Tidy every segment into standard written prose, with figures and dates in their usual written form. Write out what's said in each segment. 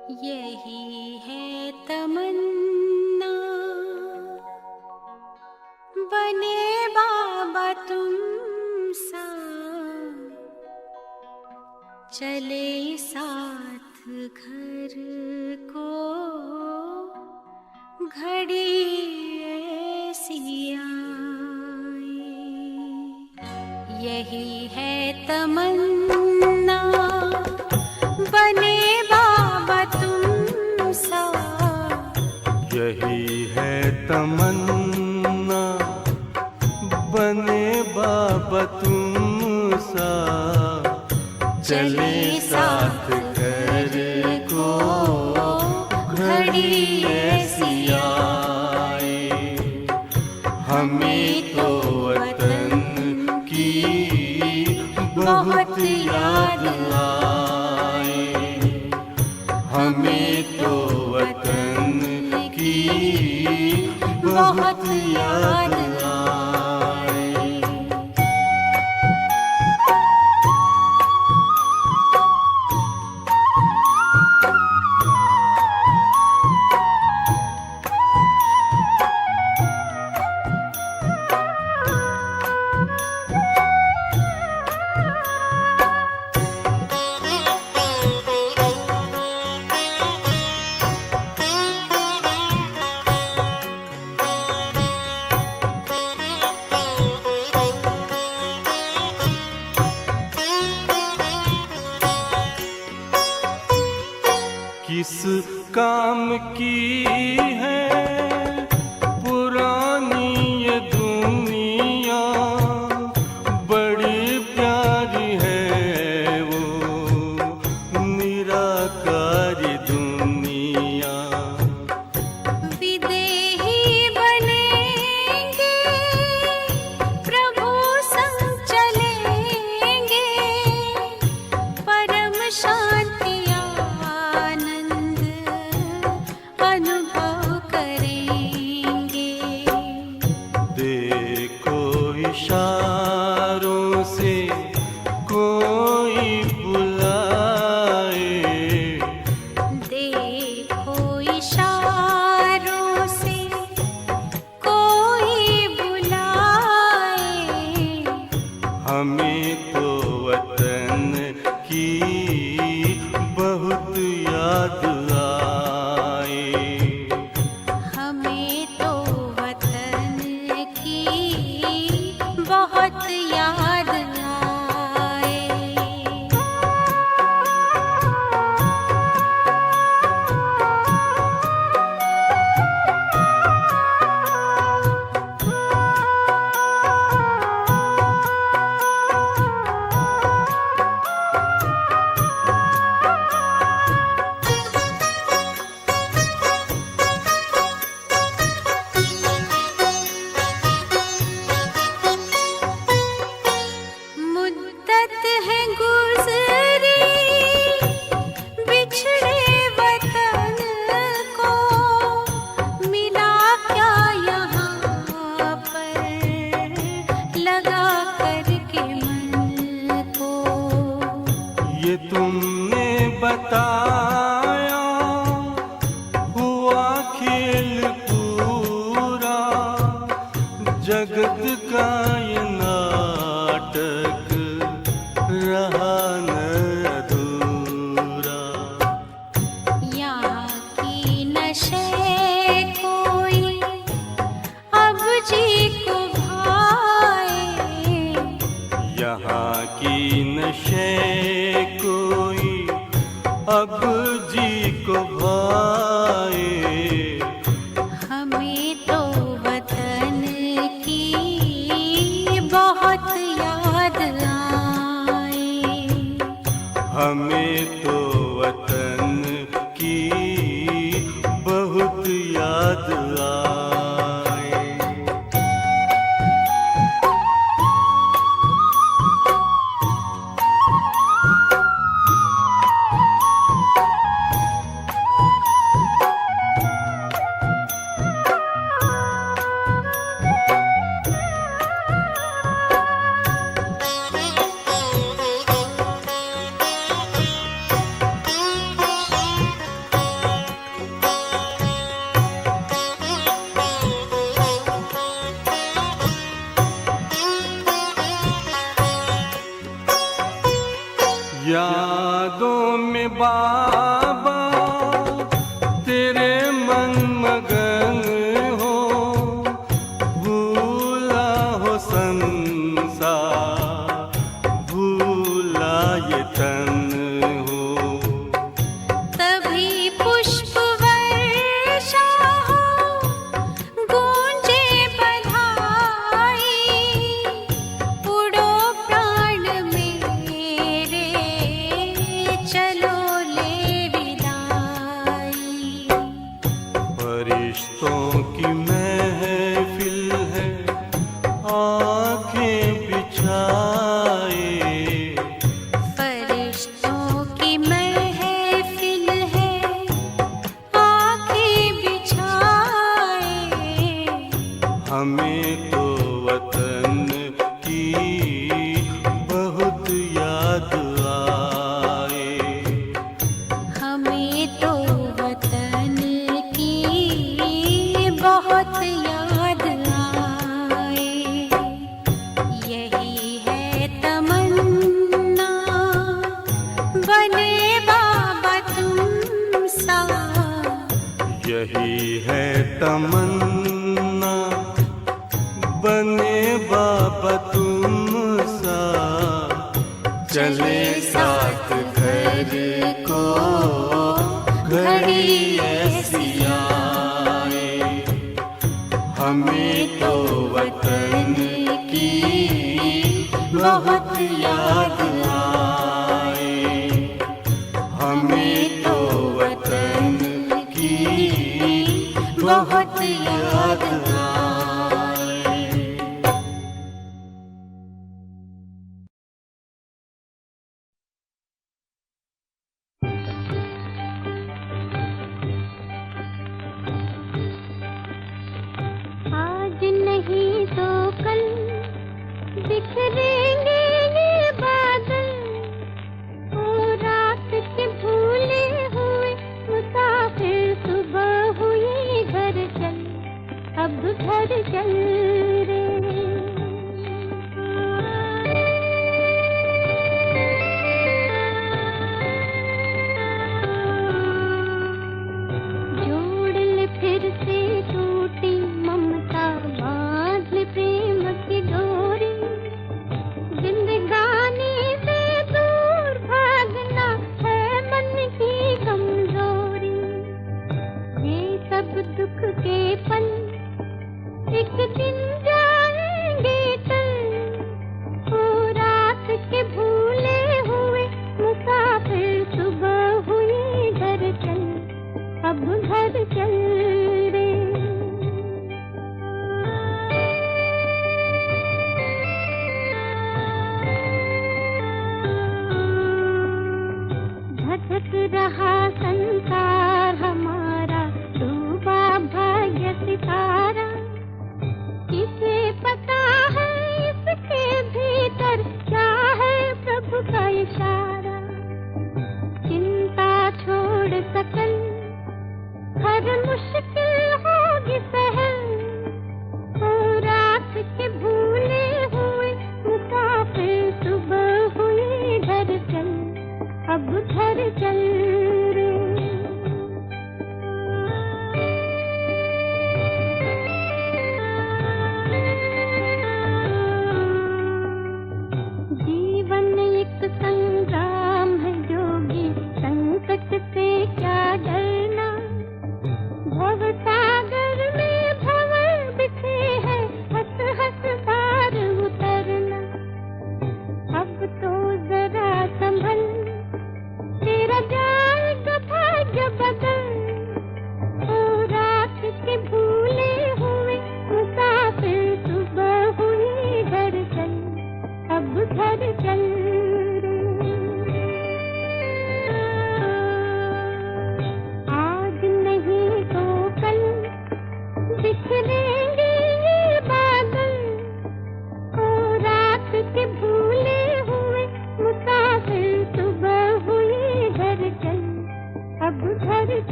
यही है तमन्ना, बने बाबा तुम सा, चले साथ घर को घड़ी ऐसी आए। यही है तमन्ना, बने बाबा तुम सा। यही है तमन्ना, बने बाबा तुम सा, चले साथ घर को घड़ी ऐसी आए। हमें तो वतन की बहुत याद आए, हमें तो वतन की बहुत याद आए। किस काम की है पुरानी ये दुनिया, बड़ी प्यारी है वो निराकारी दुनिया। विदेही बनेंगे, प्रभु संग चलेंगे, परम शांति अनुभव करेंगे। देखो इशारों से कोई बुलाए, देखो इशारों से कोई बुलाए। हमें तो वतन की बहुत याद आए, हमें तो वतन की बहुत याद आए। मुद्दत है गुज़री बिछड़े वतन को, मिला क्या यहाँ पर लगा करके मन को। ये तुमने बताया हुआ खेल पूरा, जगत का ये नाटक रहा न अधूरा। यहाँ की नशे कोई अब जी को भाए, यहाँ की नशे कोई अब जी को भाए। हमें तो वतन की बहुत याद आए, हमें तो वतन की बहुत याद आए। बाबा तेरे मन मगन हो, भूला हो संसार, भूला ये तन हो। तभी पुष्प वर्षा हो, गूंजे बधाई, उड़ो प्राण मेरे, चलो ले विदाई। फरिश्तों की महफिल है, आंखें बिछाए, फरिश्तों की महफिल है, आंखें बिछाए। हमें तो वतन की बहुत याद आए। हमें तो वतन की बहुत याद आए। यही है तमन्ना, बने बाबा तुम सा। यही है तमन्ना, बने बाबा तुम सा। चले साथ घर को घड़ी ऐसी आए, हमें तो वतन की बहुत याद आए। हमें तो वतन की बहुत याद आए। आज नहीं तो कल बिखरेंगे ये बादल, ओ रात के भूले हुए मुसाफिर, सुबह हुई घर चल, अब घर चल रे। जोड़ ले फिर से टूटी ममता, बांध ले प्रेम की डोरी, जिंदगानी से दूर भागना है मन की कमजोरी। ये सब दुख के पल एक दिन जाएंगे टल, ओ रात के भूले हुए मुसाफिर, सुबह हुई घर चल, अब घर चल रे। धधक रहा संसार हमारा, डूबा भाग्य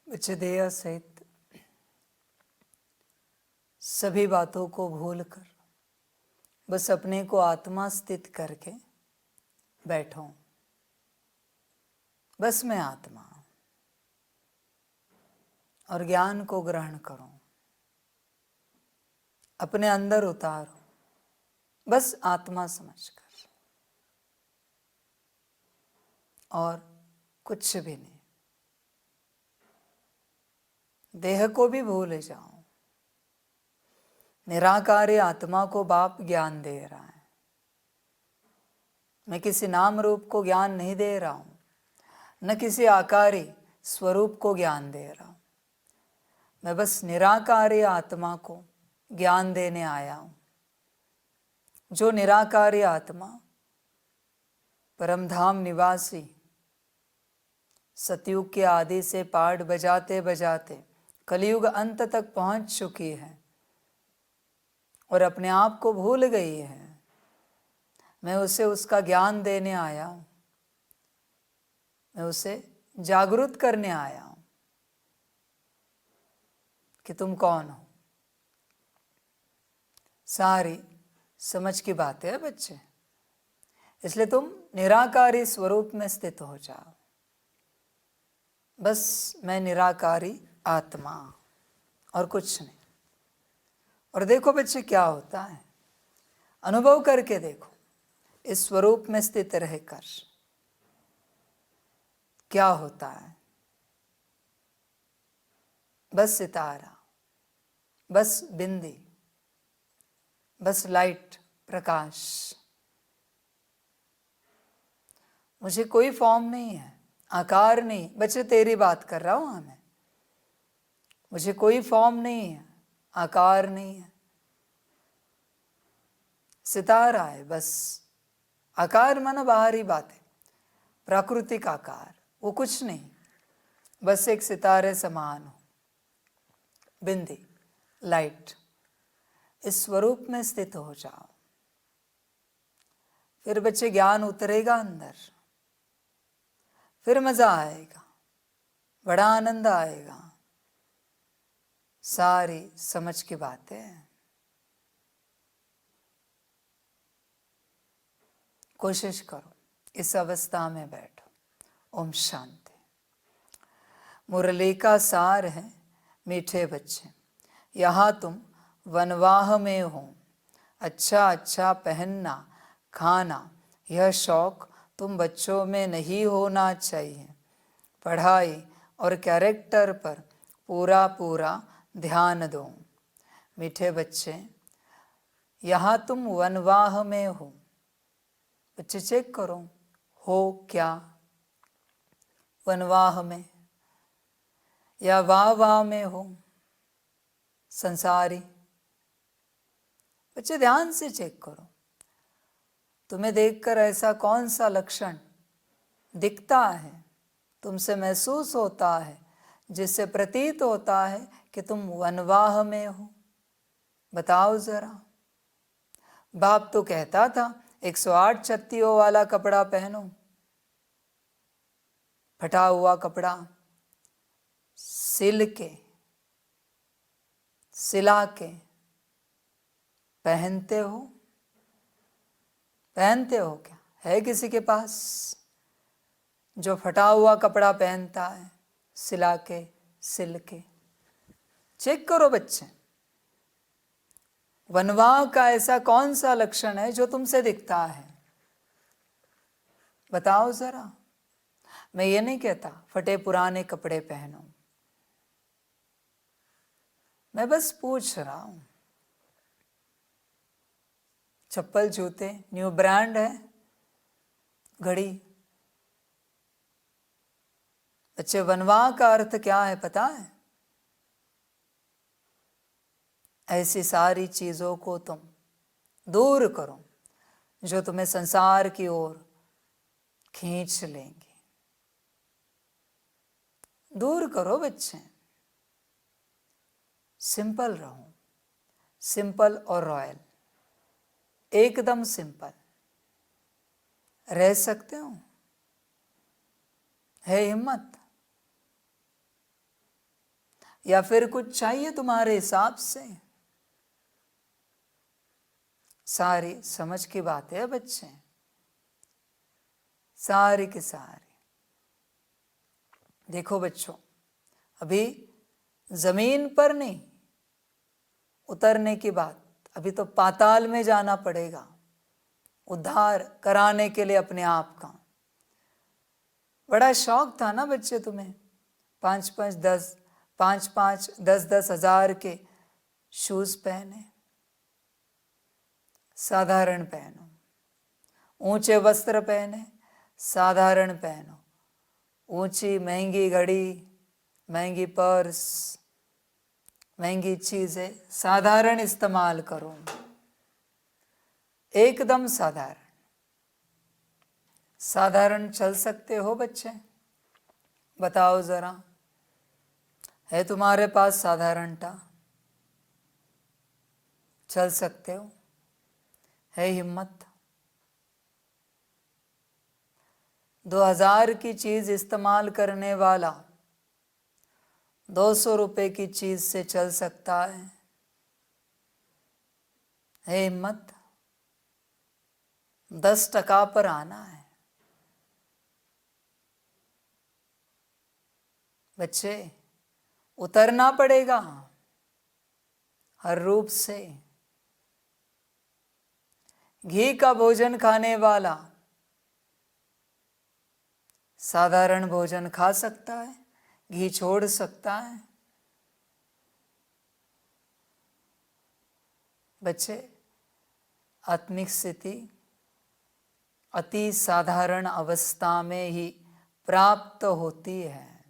बच्चे देह सहित सभी बातों को भूलकर बस अपने को आत्मा स्थित करके बैठो। बस मैं आत्मा हूं और ज्ञान को ग्रहण करो, अपने अंदर उतारो, बस आत्मा समझकर, और कुछ भी नहीं। देह को भी भूल जाओ। निराकारी आत्मा को बाप ज्ञान दे रहा है। मैं किसी नाम रूप को ज्ञान नहीं दे रहा हूं, न किसी आकारी स्वरूप को ज्ञान दे रहा हूं। मैं बस निराकारी आत्मा को ज्ञान देने आया हूं। जो निराकारी आत्मा परमधाम निवासी सतयुग के आदि से पाठ बजाते बजाते कलयुग अंत तक पहुंच चुकी है और अपने आप को भूल गई है, मैं उसे उसका ज्ञान देने आया हूं। मैं उसे जागृत करने आया हूं कि तुम कौन हो। सारी समझ की बातें है बच्चे, इसलिए तुम निराकारी स्वरूप में स्थित हो जाओ। बस मैं निराकारी आत्मा और कुछ नहीं। और देखो बच्चे क्या होता है, अनुभव करके देखो। इस स्वरूप में स्थित रहकर क्या होता है। बस सितारा, बस बिंदी, बस लाइट, प्रकाश। मुझे कोई फॉर्म नहीं है, आकार नहीं। बच्चे तेरी बात कर रहा हूं मैं। मुझे कोई फॉर्म नहीं है, आकार नहीं है। सितारा है बस। आकार माना बाहरी बात है, प्राकृतिक आकार, वो कुछ नहीं। बस एक सितारे समान हो, बिंदी, लाइट। इस स्वरूप में स्थित हो जाओ। फिर बच्चे ज्ञान उतरेगा अंदर, फिर मजा आएगा, बड़ा आनंद आएगा। सारी समझ की बातें हैं। कोशिश करो, इस अवस्था में बैठो। ओम शांति। मुरली का सार है मीठे बच्चे, यहाँ तुम वनवाह में हो। अच्छा अच्छा पहनना, खाना, यह शौक तुम बच्चों में नहीं होना चाहिए। पढ़ाई और कैरेक्टर पर पूरा पूरा ध्यान दो। मीठे बच्चे, यहाँ तुम वनवाह में हो। बच्चे चेक करो, हो क्या वनवाह में, या वाह वाह में हो, संसारी। बच्चे ध्यान से चेक करो, तुम्हें देखकर ऐसा कौन सा लक्षण दिखता है, तुमसे महसूस होता है, जिससे प्रतीत होता है कि तुम वनवाह में हो। बताओ जरा। बाप तो कहता था 108 छत्तियों वाला कपड़ा पहनो, फटा हुआ कपड़ा सिल के, सिला के पहनते हो। पहनते हो क्या? है किसी के पास जो फटा हुआ कपड़ा पहनता है, सिला के, सिल के? चेक करो बच्चे, वनवाह का ऐसा कौन सा लक्षण है जो तुमसे दिखता है? बताओ जरा। मैं ये नहीं कहता फटे पुराने कपड़े पहनो, मैं बस पूछ रहा हूं। चप्पल, जूते न्यू ब्रांड है, घड़ी। बच्चे, वनवाह का अर्थ क्या है पता है? ऐसी सारी चीजों को तुम दूर करो जो तुम्हें संसार की ओर खींच लेंगे। दूर करो बच्चे। सिंपल रहो, सिंपल और रॉयल, एकदम सिंपल रह सकते हो? है हिम्मत? या फिर कुछ चाहिए तुम्हारे हिसाब से? सारी समझ की बात है बच्चे, सारी की सारी। देखो बच्चों, अभी जमीन पर नहीं उतरने की बात, अभी तो पाताल में जाना पड़ेगा उद्धार कराने के लिए अपने आप का। बड़ा शौक था ना बच्चे तुम्हें, 5-5 10 के शूज पहने, साधारण पहनो, ऊंचे वस्त्र पहने, साधारण पहनो, ऊंची महंगी घड़ी, महंगी पर्स, महंगी चीजें, साधारण इस्तेमाल करो, एकदम साधारण। साधारण चल सकते हो बच्चे? बताओ जरा, है तुम्हारे पास साधारणता? चल सकते हो? है हिम्मत? 2000 की चीज इस्तेमाल करने वाला 200 रुपए की चीज से चल सकता है हिम्मत? 10% पर आना है बच्चे, उतरना पड़ेगा हर रूप से। घी का भोजन खाने वाला साधारण भोजन खा सकता है, घी छोड़ सकता है बच्चे। आत्मिक स्थिति अति साधारण अवस्था में ही प्राप्त होती है,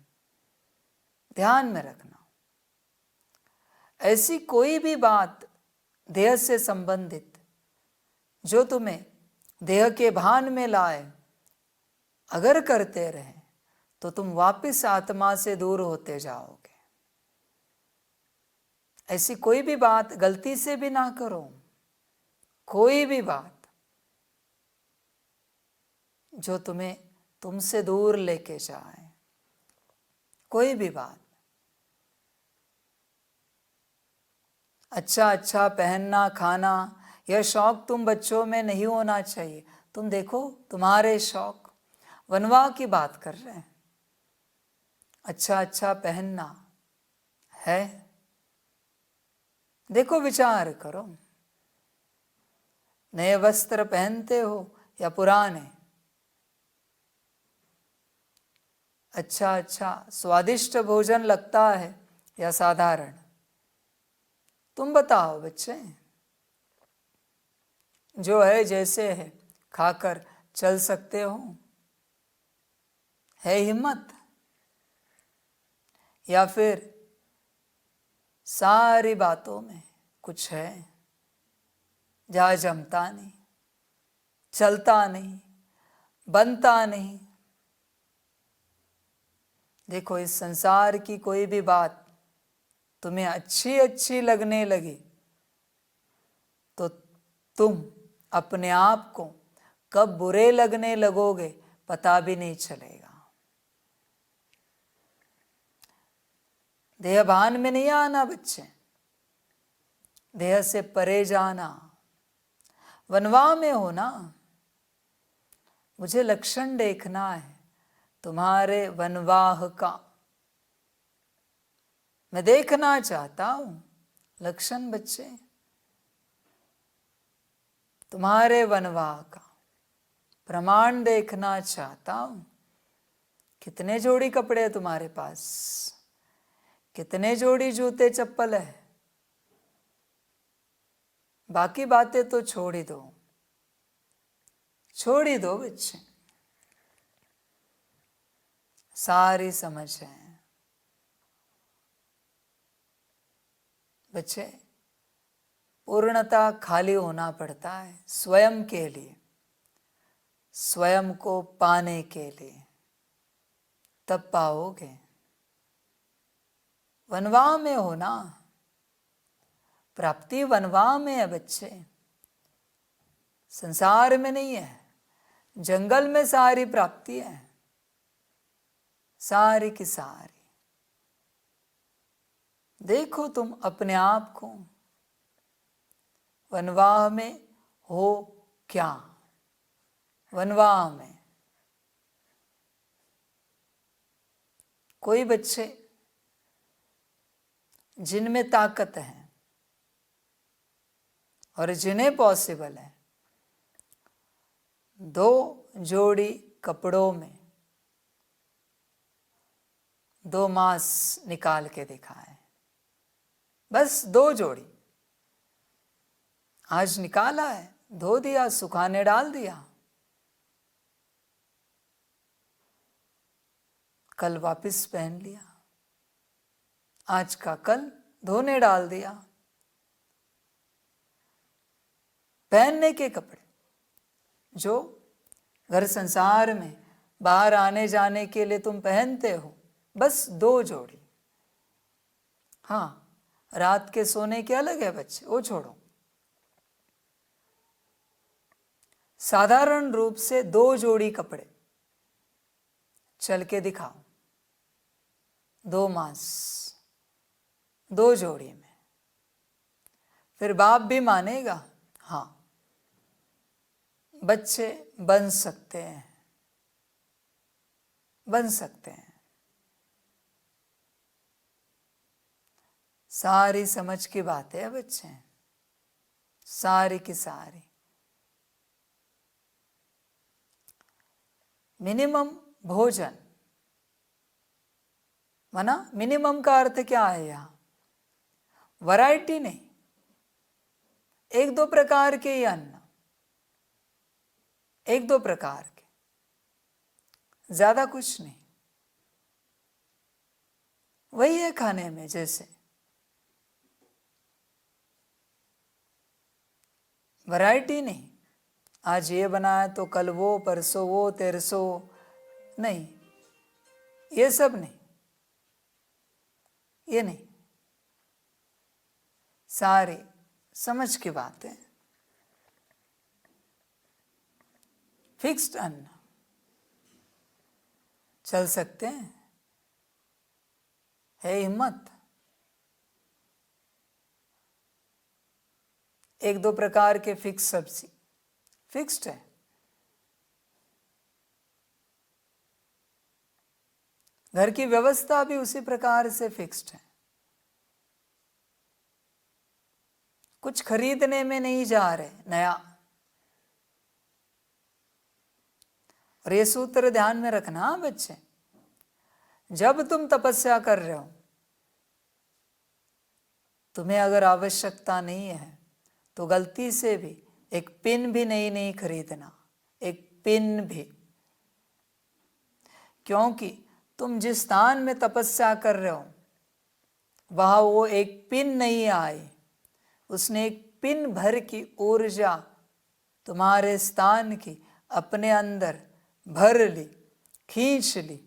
ध्यान में रखना। ऐसी कोई भी बात देह से संबंधित जो तुम्हें देह के भान में लाए, अगर करते रहे तो तुम वापिस आत्मा से दूर होते जाओगे। ऐसी कोई भी बात गलती से भी ना करो, कोई भी बात जो तुम्हें तुमसे दूर लेके जाए, कोई भी बात। अच्छा अच्छा पहनना खाना, यह शौक तुम बच्चों में नहीं होना चाहिए। तुम देखो तुम्हारे शौक वनवाह की बात कर रहे हैं। अच्छा अच्छा पहनना है, देखो विचार करो, नए वस्त्र पहनते हो या पुराने? अच्छा अच्छा स्वादिष्ट भोजन लगता है या साधारण? तुम बताओ बच्चे। जो है जैसे है खाकर चल सकते हो, है हिम्मत? या फिर सारी बातों में कुछ है जहाँ जमता नहीं, चलता नहीं, बनता नहीं? देखो, इस संसार की कोई भी बात तुम्हें अच्छी अच्छी लगने लगी तो तुम अपने आप को कब बुरे लगने लगोगे पता भी नहीं चलेगा। देह भान में नहीं आना बच्चे, देह से परे जाना, वनवाह में होना। मुझे लक्षण देखना है तुम्हारे वनवाह का, मैं देखना चाहता हूं लक्षण बच्चे तुम्हारे वनवाह का, प्रमाण देखना चाहता हूं। कितने जोड़ी कपड़े हैं तुम्हारे पास? कितने जोड़ी जूते चप्पल है? बाकी बातें तो छोड़ ही दो, छोड़ ही दो बच्चे, सारी समझ है बच्चे। पूर्णता खाली होना पड़ता है स्वयं के लिए, स्वयं को पाने के लिए, तब पाओगे। वनवाह में होना, प्राप्ति वनवाह में है बच्चे, संसार में नहीं है। जंगल में सारी प्राप्ति है, सारी की सारी। देखो तुम अपने आप को, वनवाह में हो क्या? वनवाह में कोई बच्चे जिनमें ताकत है और जिन्हें पॉसिबल है 2 जोड़ी कपड़ों में 2 मांस निकाल के दिखाए, बस 2 जोड़ी। आज निकाला है, धो दिया, सुखाने डाल दिया, कल वापस पहन लिया, आज का कल धोने डाल दिया। पहनने के कपड़े जो घर संसार में बाहर आने जाने के लिए तुम पहनते हो, बस 2 जोड़ी। हाँ, रात के सोने के अलग है बच्चे, वो छोड़ो। साधारण रूप से 2 जोड़ी कपड़े चल के दिखाओ, 2 मांस 2 जोड़ी में, फिर बाप भी मानेगा हाँ बच्चे बन सकते हैं, बन सकते हैं। सारी समझ की बातें हैं बच्चे, सारी की सारी। मिनिमम भोजन माना, मिनिमम का अर्थ क्या है यहाँ? वैरायटी नहीं, 1-2 प्रकार के ही अन्न, 1-2 प्रकार के, ज्यादा कुछ नहीं। वही है खाने में, जैसे वैरायटी नहीं, आज ये बनाया तो कल वो, परसों वो, तेरसों नहीं, ये सब नहीं, ये नहीं। सारी समझ की बात है। फिक्स्ड अन्न चल सकते हैं, है हिम्मत। 1-2 प्रकार के फिक्स सब्जी फिक्स्ड है। घर की व्यवस्था भी उसी प्रकार से फिक्स्ड है। कुछ खरीदने में नहीं जा रहे नया। और ये सूत्र ध्यान में रखना बच्चे, जब तुम तपस्या कर रहे हो, तुम्हें अगर आवश्यकता नहीं है तो गलती से भी एक पिन भी नहीं खरीदना, एक पिन भी। क्योंकि तुम जिस स्थान में तपस्या कर रहे हो वहां वो एक पिन नहीं आई, उसने एक पिन भर की ऊर्जा तुम्हारे स्थान की अपने अंदर भर ली, खींच ली।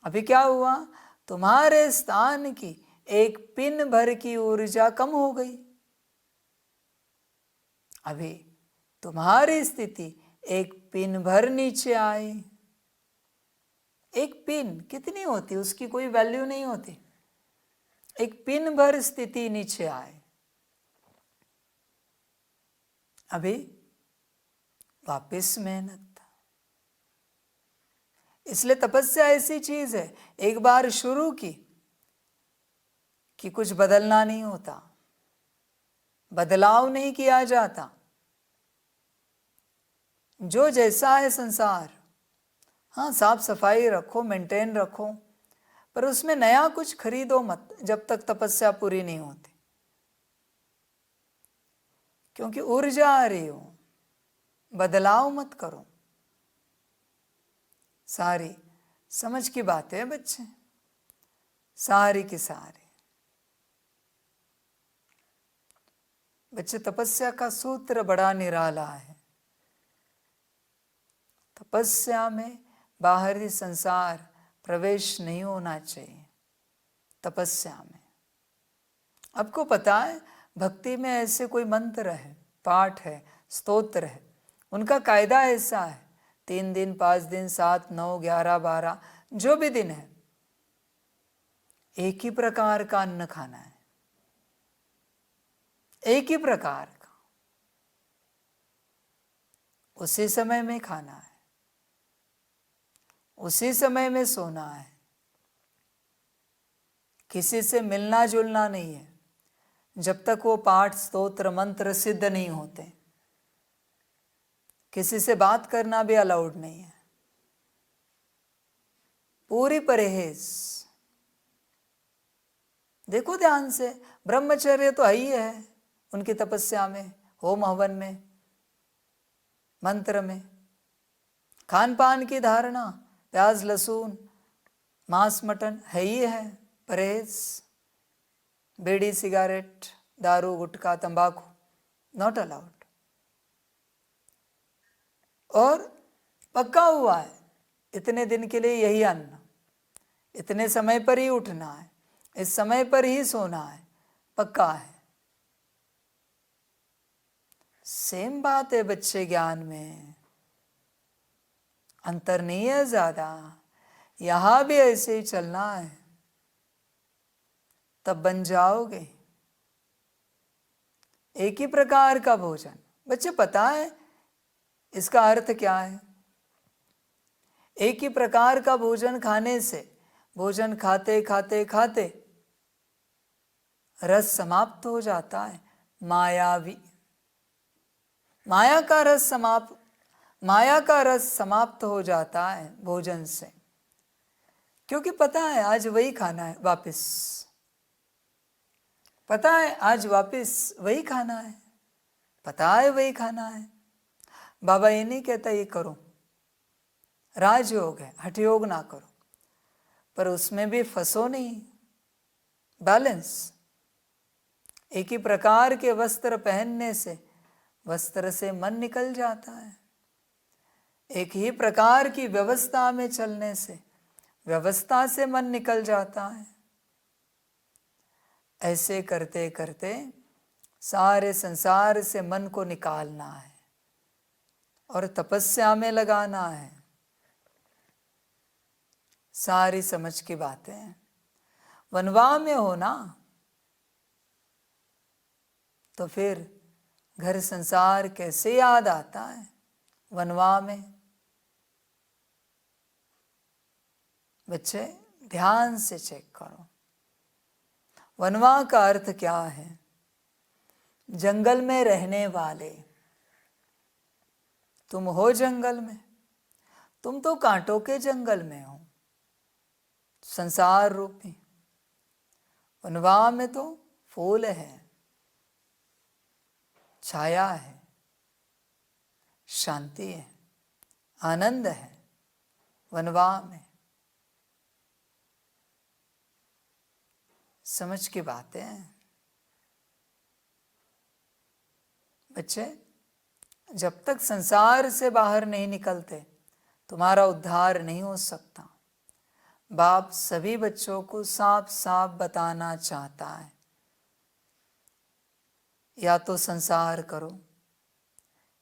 अभी क्या हुआ? तुम्हारे स्थान की एक पिन भर की ऊर्जा कम हो गई। अभी तुम्हारी स्थिति एक पिन भर नीचे आई। एक पिन कितनी होती, उसकी कोई वैल्यू नहीं होती। एक पिन भर स्थिति नीचे आए। अभी वापस मेहनत। इसलिए तपस्या ऐसी चीज है, एक बार शुरू की कि कुछ बदलना नहीं होता, बदलाव नहीं किया जाता। जो जैसा है संसार, हाँ साफ सफाई रखो, मेंटेन रखो, पर उसमें नया कुछ खरीदो मत जब तक तपस्या पूरी नहीं होती। क्योंकि ऊर्जा आ रही हो, बदलाव मत करो। सारी समझ की बात है बच्चे, सारी की सारी। बच्चे, तपस्या का सूत्र बड़ा निराला है। तपस्या में बाहरी संसार प्रवेश नहीं होना चाहिए। तपस्या में आपको पता है, भक्ति में ऐसे कोई मंत्र है, पाठ है, स्तोत्र है, उनका कायदा ऐसा है, 3 दिन, 5 दिन, 7, 9, 11, 12 जो भी दिन है, एक ही प्रकार का अन्न खाना है, एक ही प्रकार का, उसी समय में खाना है, उसी समय में सोना है। किसी से मिलना जुलना नहीं है जब तक वो पाठ स्तोत्र मंत्र सिद्ध नहीं होते। किसी से बात करना भी अलाउड नहीं है। पूरी परहेज। देखो ध्यान से, ब्रह्मचर्य तो है ही है उनकी तपस्या में, होम हवन में, मंत्र में। खान पान की धारणा, प्याज लहसुन मांस मटन है ही है, परहेज। बीड़ी सिगारेट दारू गुटखा तंबाकू नॉट अलाउड। और पक्का हुआ है इतने दिन के लिए यही अन्न, इतने समय पर ही उठना है, इस समय पर ही सोना है, पक्का है। सेम बात है बच्चे ज्ञान में, अंतर नहीं है ज्यादा। यहां भी ऐसे ही चलना है, तब बन जाओगे। एक ही प्रकार का भोजन। बच्चे पता है इसका अर्थ क्या है? एक ही प्रकार का भोजन खाने से, भोजन खाते खाते खाते रस समाप्त हो जाता है, मायावी। माया का रस समाप्त हो जाता है भोजन से, क्योंकि पता है आज वही खाना है वापस, पता है आज वापस वही खाना है, पता है वही खाना है। बाबा ये नहीं कहता ये करो, राजयोग है, हठ योग ना करो, पर उसमें भी फंसो नहीं, बैलेंस। एक ही प्रकार के वस्त्र पहनने से वस्त्र से मन निकल जाता है, एक ही प्रकार की व्यवस्था में चलने से व्यवस्था से मन निकल जाता है। ऐसे करते करते सारे संसार से मन को निकालना है और तपस्या में लगाना है। सारी समझ की बातें। वनवाह में हो ना, तो फिर घर संसार कैसे याद आता है? वनवाह में बच्चे ध्यान से चेक करो, वनवाह का अर्थ क्या है? जंगल में रहने वाले। तुम हो जंगल में, तुम तो कांटों के जंगल में हो, संसार रूपी। वनवाह में तो फूल है, छाया है, शांति है, आनंद है वनवाह में। समझ की बातें हैं बच्चे। जब तक संसार से बाहर नहीं निकलते तुम्हारा उद्धार नहीं हो सकता। बाप सभी बच्चों को साफ साफ बताना चाहता है, या तो संसार करो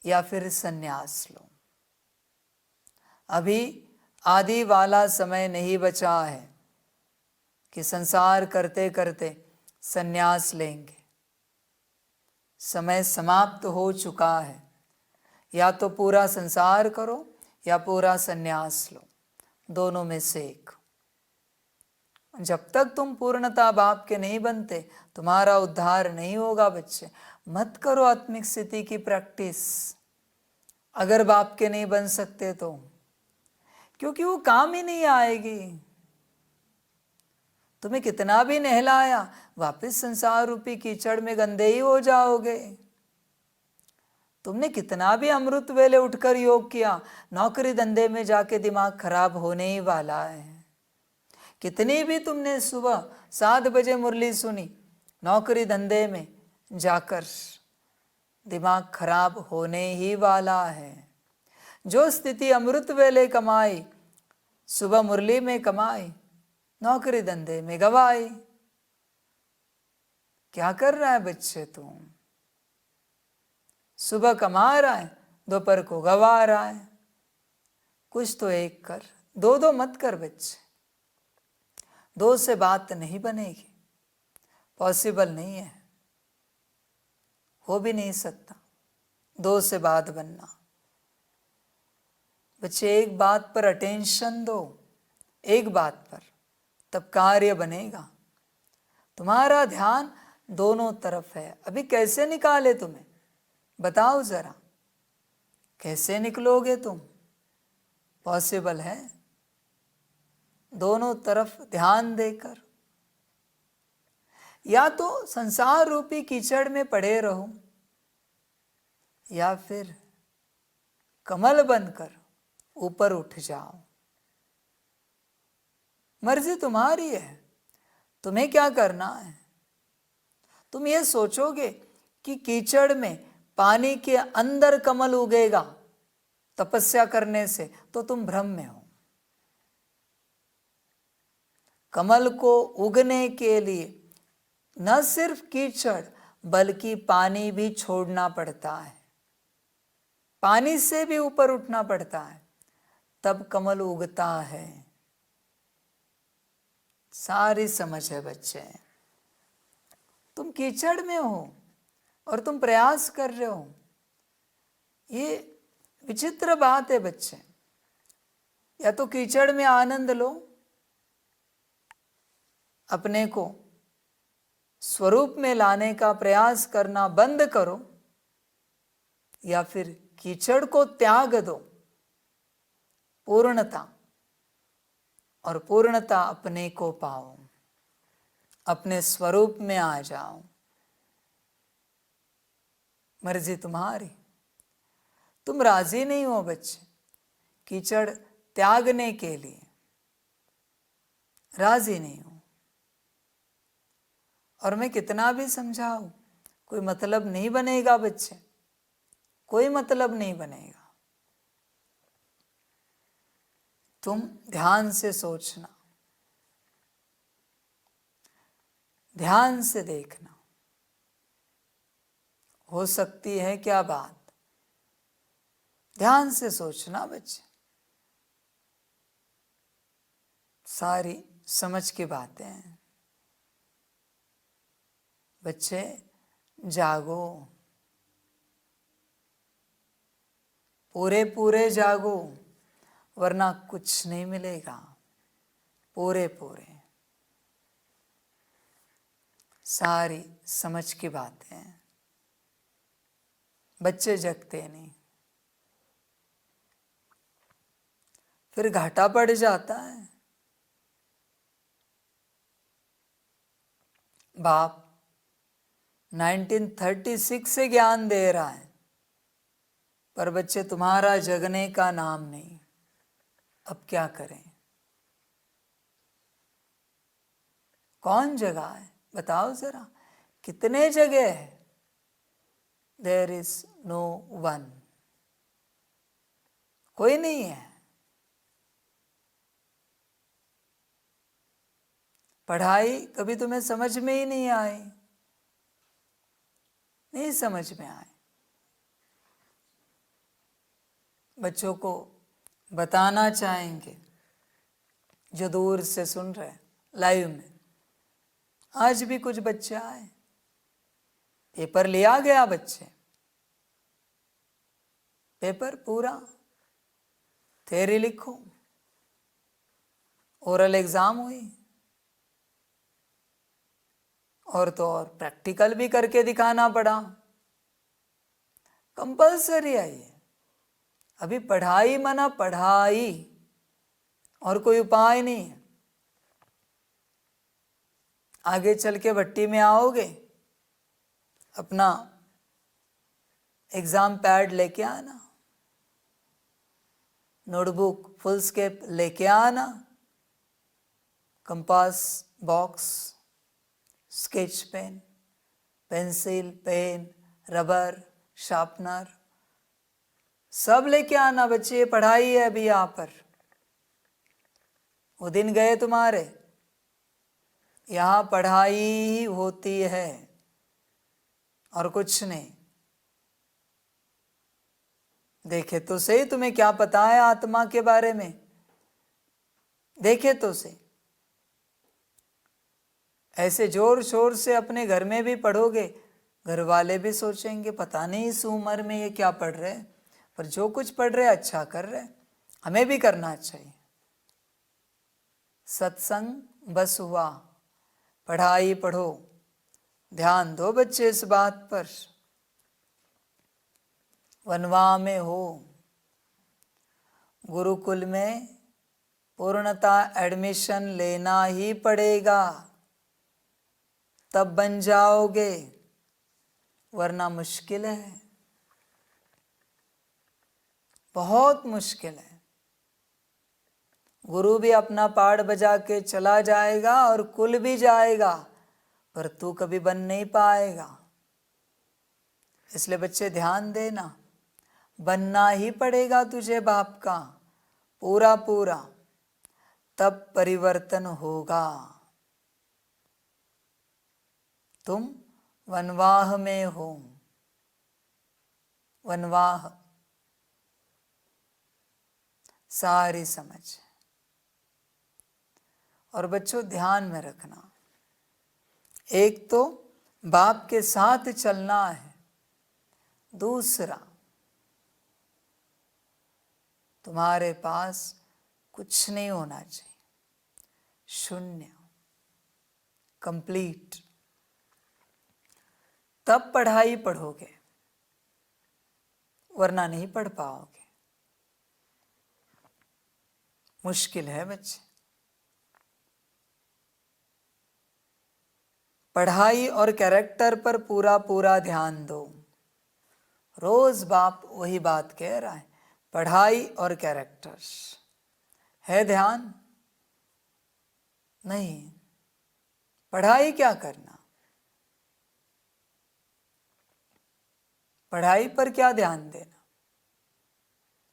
या फिर संन्यास लो। अभी आदि वाला समय नहीं बचा है कि संसार करते करते संन्यास लेंगे। समय समाप्त हो चुका है, या तो पूरा संसार करो या पूरा संन्यास लो, दोनों में से एक। जब तक तुम पूर्णता बाप के नहीं बनते तुम्हारा उद्धार नहीं होगा बच्चे। मत करो आत्मिक स्थिति की प्रैक्टिस अगर बाप के नहीं बन सकते तो, क्योंकि वो काम ही नहीं आएगी। तुम्हें कितना भी नहलाया वापस संसार रूपी कीचड़ में गंदे ही हो जाओगे। तुमने कितना भी अमृत वेले उठकर योग किया, नौकरी धंधे में जाके दिमाग खराब होने ही वाला है। कितनी भी तुमने सुबह 7 बजे मुरली सुनी, नौकरी धंधे में जाकर दिमाग खराब होने ही वाला है। जो स्थिति अमृत वेले कमाई, सुबह मुरली में कमाई, नौकरी धंधे में गवाई। क्या कर रहा है बच्चे तुम? सुबह कमा रहा है, दोपहर को गवा रहा है। कुछ तो एक कर, दो मत कर बच्चे। दो से बात नहीं बनेगी, पॉसिबल नहीं है, हो भी नहीं सकता दो से बात बनना। बच्चे एक बात पर अटेंशन दो, एक बात पर, तब कार्य बनेगा। तुम्हारा ध्यान दोनों तरफ है। अभी कैसे निकाले तुम्हें, बताओ जरा, कैसे निकलोगे तुम? पॉसिबल है दोनों तरफ ध्यान देकर। या तो संसार रूपी कीचड़ में पड़े रहो, या फिर कमल बनकर ऊपर उठ जाओ। मर्जी तुम्हारी है, तुम्हें क्या करना है। तुम ये सोचोगे कि कीचड़ में पानी के अंदर कमल उगेगा तपस्या करने से, तो तुम भ्रम में हो। कमल को उगने के लिए न सिर्फ कीचड़ बल्कि पानी भी छोड़ना पड़ता है, पानी से भी ऊपर उठना पड़ता है, तब कमल उगता है। सारी समझ है बच्चे। तुम कीचड़ में हो और तुम प्रयास कर रहे हो, ये विचित्र बात है बच्चे। या तो कीचड़ में आनंद लो, अपने को स्वरूप में लाने का प्रयास करना बंद करो, या फिर कीचड़ को त्याग दो, पूर्णता, और पूर्णता अपने को पाओ, अपने स्वरूप में आ जाओ। मर्जी तुम्हारी। तुम राजी नहीं हो बच्चे कीचड़ त्यागने के लिए, राजी नहीं हो। और मैं कितना भी समझाऊं, कोई मतलब नहीं बनेगा बच्चे, कोई मतलब नहीं बनेगा। तुम ध्यान से सोचना, ध्यान से देखना, हो सकती है क्या बात। ध्यान से सोचना बच्चे, सारी समझ की बातें हैं। बच्चे जागो, पूरे पूरे जागो, वरना कुछ नहीं मिलेगा। पूरे पूरे, सारी समझ की बातें हैं। बच्चे जगते नहीं, फिर घाटा पड़ जाता है। बाप 1936 से ज्ञान दे रहा है, पर बच्चे तुम्हारा जगने का नाम नहीं। अब क्या करें? कौन जगा है बताओ जरा, कितने जगह है? देयर इज नो वन, कोई नहीं है। पढ़ाई कभी तुम्हें समझ में ही नहीं आई, नहीं समझ में आए। बच्चों को बताना चाहेंगे जो दूर से सुन रहे लाइव में। आज भी कुछ बच्चे आए, पेपर लिया गया बच्चे, पेपर पूरा थ्योरी लिखो, ओरल एग्जाम हुई, और तो और प्रैक्टिकल भी करके दिखाना पड़ा। कंपल्सरी है ये। अभी पढ़ाई मना पढ़ाई, और कोई उपाय नहीं है। आगे चल के भट्टी में आओगे, अपना एग्जाम पैड लेके आना, नोटबुक फुल स्केप लेके आना, compass box, sketch pen, pencil, pen, rubber, sharpener, सब लेके आना बच्चे। पढ़ाई है अभी यहाँ पर। वो दिन गए तुम्हारे, यहाँ पढ़ाई ही होती है और कुछ नहीं। देखे तो सही तुम्हें क्या पता है आत्मा के बारे में, देखे तो सही। ऐसे जोर शोर से अपने घर में भी पढ़ोगे, घर वाले भी सोचेंगे पता नहीं इस उम्र में ये क्या पढ़ रहे, पर जो कुछ पढ़ रहे अच्छा कर रहे, हमें भी करना चाहिए। सत्संग बस हुआ, पढ़ाई पढ़ो, ध्यान दो बच्चे इस बात पर। वनवा में हो, गुरुकुल में पूर्णतः एडमिशन लेना ही पड़ेगा, तब बन जाओगे, वरना मुश्किल है, बहुत मुश्किल है। गुरु भी अपना पाठ बजा के चला जाएगा और कुल भी जाएगा, पर तू कभी बन नहीं पाएगा। इसलिए बच्चे ध्यान देना, बनना ही पड़ेगा तुझे बाप का पूरा पूरा, तब परिवर्तन होगा। तुम वनवाह में हो, वनवाह सारी समझ। और बच्चों ध्यान में रखना, एक तो बाप के साथ चलना है, दूसरा तुम्हारे पास कुछ नहीं होना चाहिए, शून्य, कंप्लीट। तब पढ़ाई पढ़ोगे, वरना नहीं पढ़ पाओगे। मुश्किल है बच्चे। पढ़ाई और कैरेक्टर पर पूरा पूरा ध्यान दो। रोज बाप वही बात कह रहा है, पढ़ाई और कैरेक्टर है ध्यान नहीं। पढ़ाई क्या करना, पढ़ाई पर क्या ध्यान देना।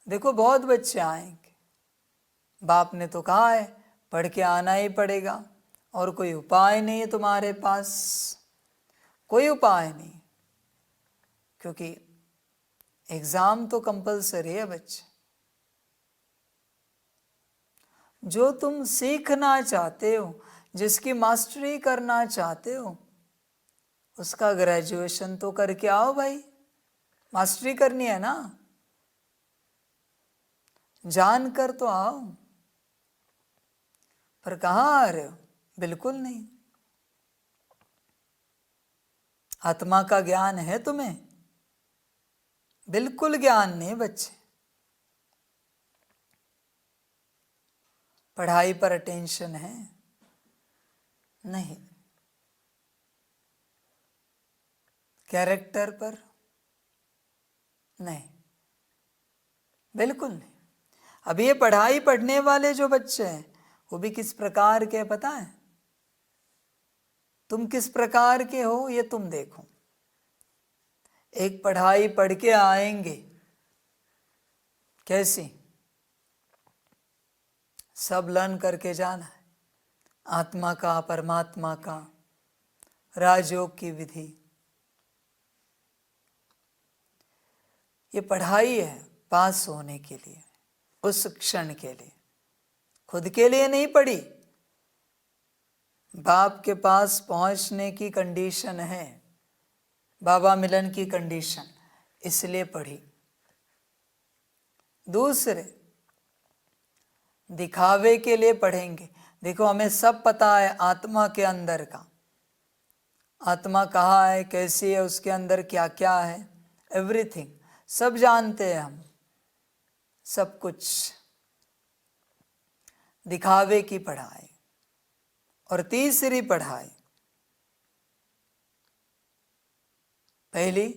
देखो बहुत बच्चे आएंगे, बाप ने तो कहा है पढ़ के आना ही पड़ेगा, और कोई उपाय नहीं है तुम्हारे पास, कोई उपाय नहीं, क्योंकि एग्जाम तो कंपलसरी है बच्चे। जो तुम सीखना चाहते हो, जिसकी मास्टरी करना चाहते हो, उसका ग्रेजुएशन तो करके आओ भाई, मास्टरी करनी है ना, जान कर तो आओ। पर कहाँ आ रहे हो, बिल्कुल नहीं। आत्मा का ज्ञान है तुम्हें, बिल्कुल ज्ञान नहीं बच्चे। पढ़ाई पर अटेंशन है नहीं, कैरेक्टर पर नहीं, बिल्कुल नहीं। अब ये पढ़ाई पढ़ने वाले जो बच्चे हैं वो भी किस प्रकार के पता है, तुम किस प्रकार के हो ये तुम देखो। एक पढ़ाई पढ़ के आएंगे कैसी, सब लर्न करके जाना है, आत्मा का, परमात्मा का, राजयोग की विधि। ये पढ़ाई है पास होने के लिए, उस क्षण के लिए, खुद के लिए नहीं पढ़ी। बाप के पास पहुंचने की कंडीशन है, बाबा मिलन की कंडीशन, इसलिए पढ़ी। दूसरे दिखावे के लिए पढ़ेंगे। देखो हमें सब पता है आत्मा के अंदर का, आत्मा कहाँ है, कैसी है, उसके अंदर क्या क्या है, एवरीथिंग सब जानते हैं हम, सब कुछ। दिखावे की पढ़ाई। और तीसरी पढ़ाई, पहली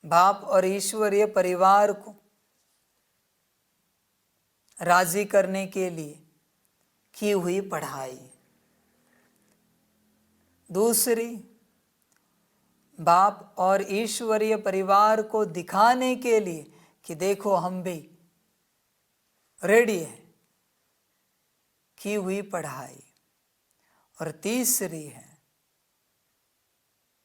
बाप और ईश्वरीय परिवार को राजी करने के लिए की हुई पढ़ाई। दूसरी बाप और ईश्वरीय परिवार को दिखाने के लिए कि देखो हम भी रेडी है, की हुई पढ़ाई। और तीसरी है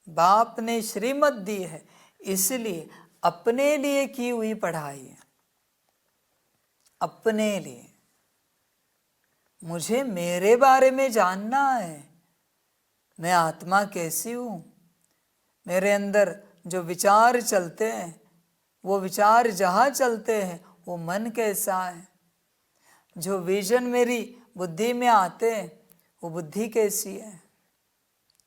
बाप ने श्रीमत दी है, इसलिए अपने लिए की हुई पढ़ाई है, अपने लिए। मुझे मेरे बारे में जानना है। मैं आत्मा कैसी हूँ, मेरे अंदर जो विचार चलते हैं, वो विचार जहाँ चलते हैं वो मन कैसा है, जो विजन मेरी बुद्धि में आते हैं वो बुद्धि कैसी है,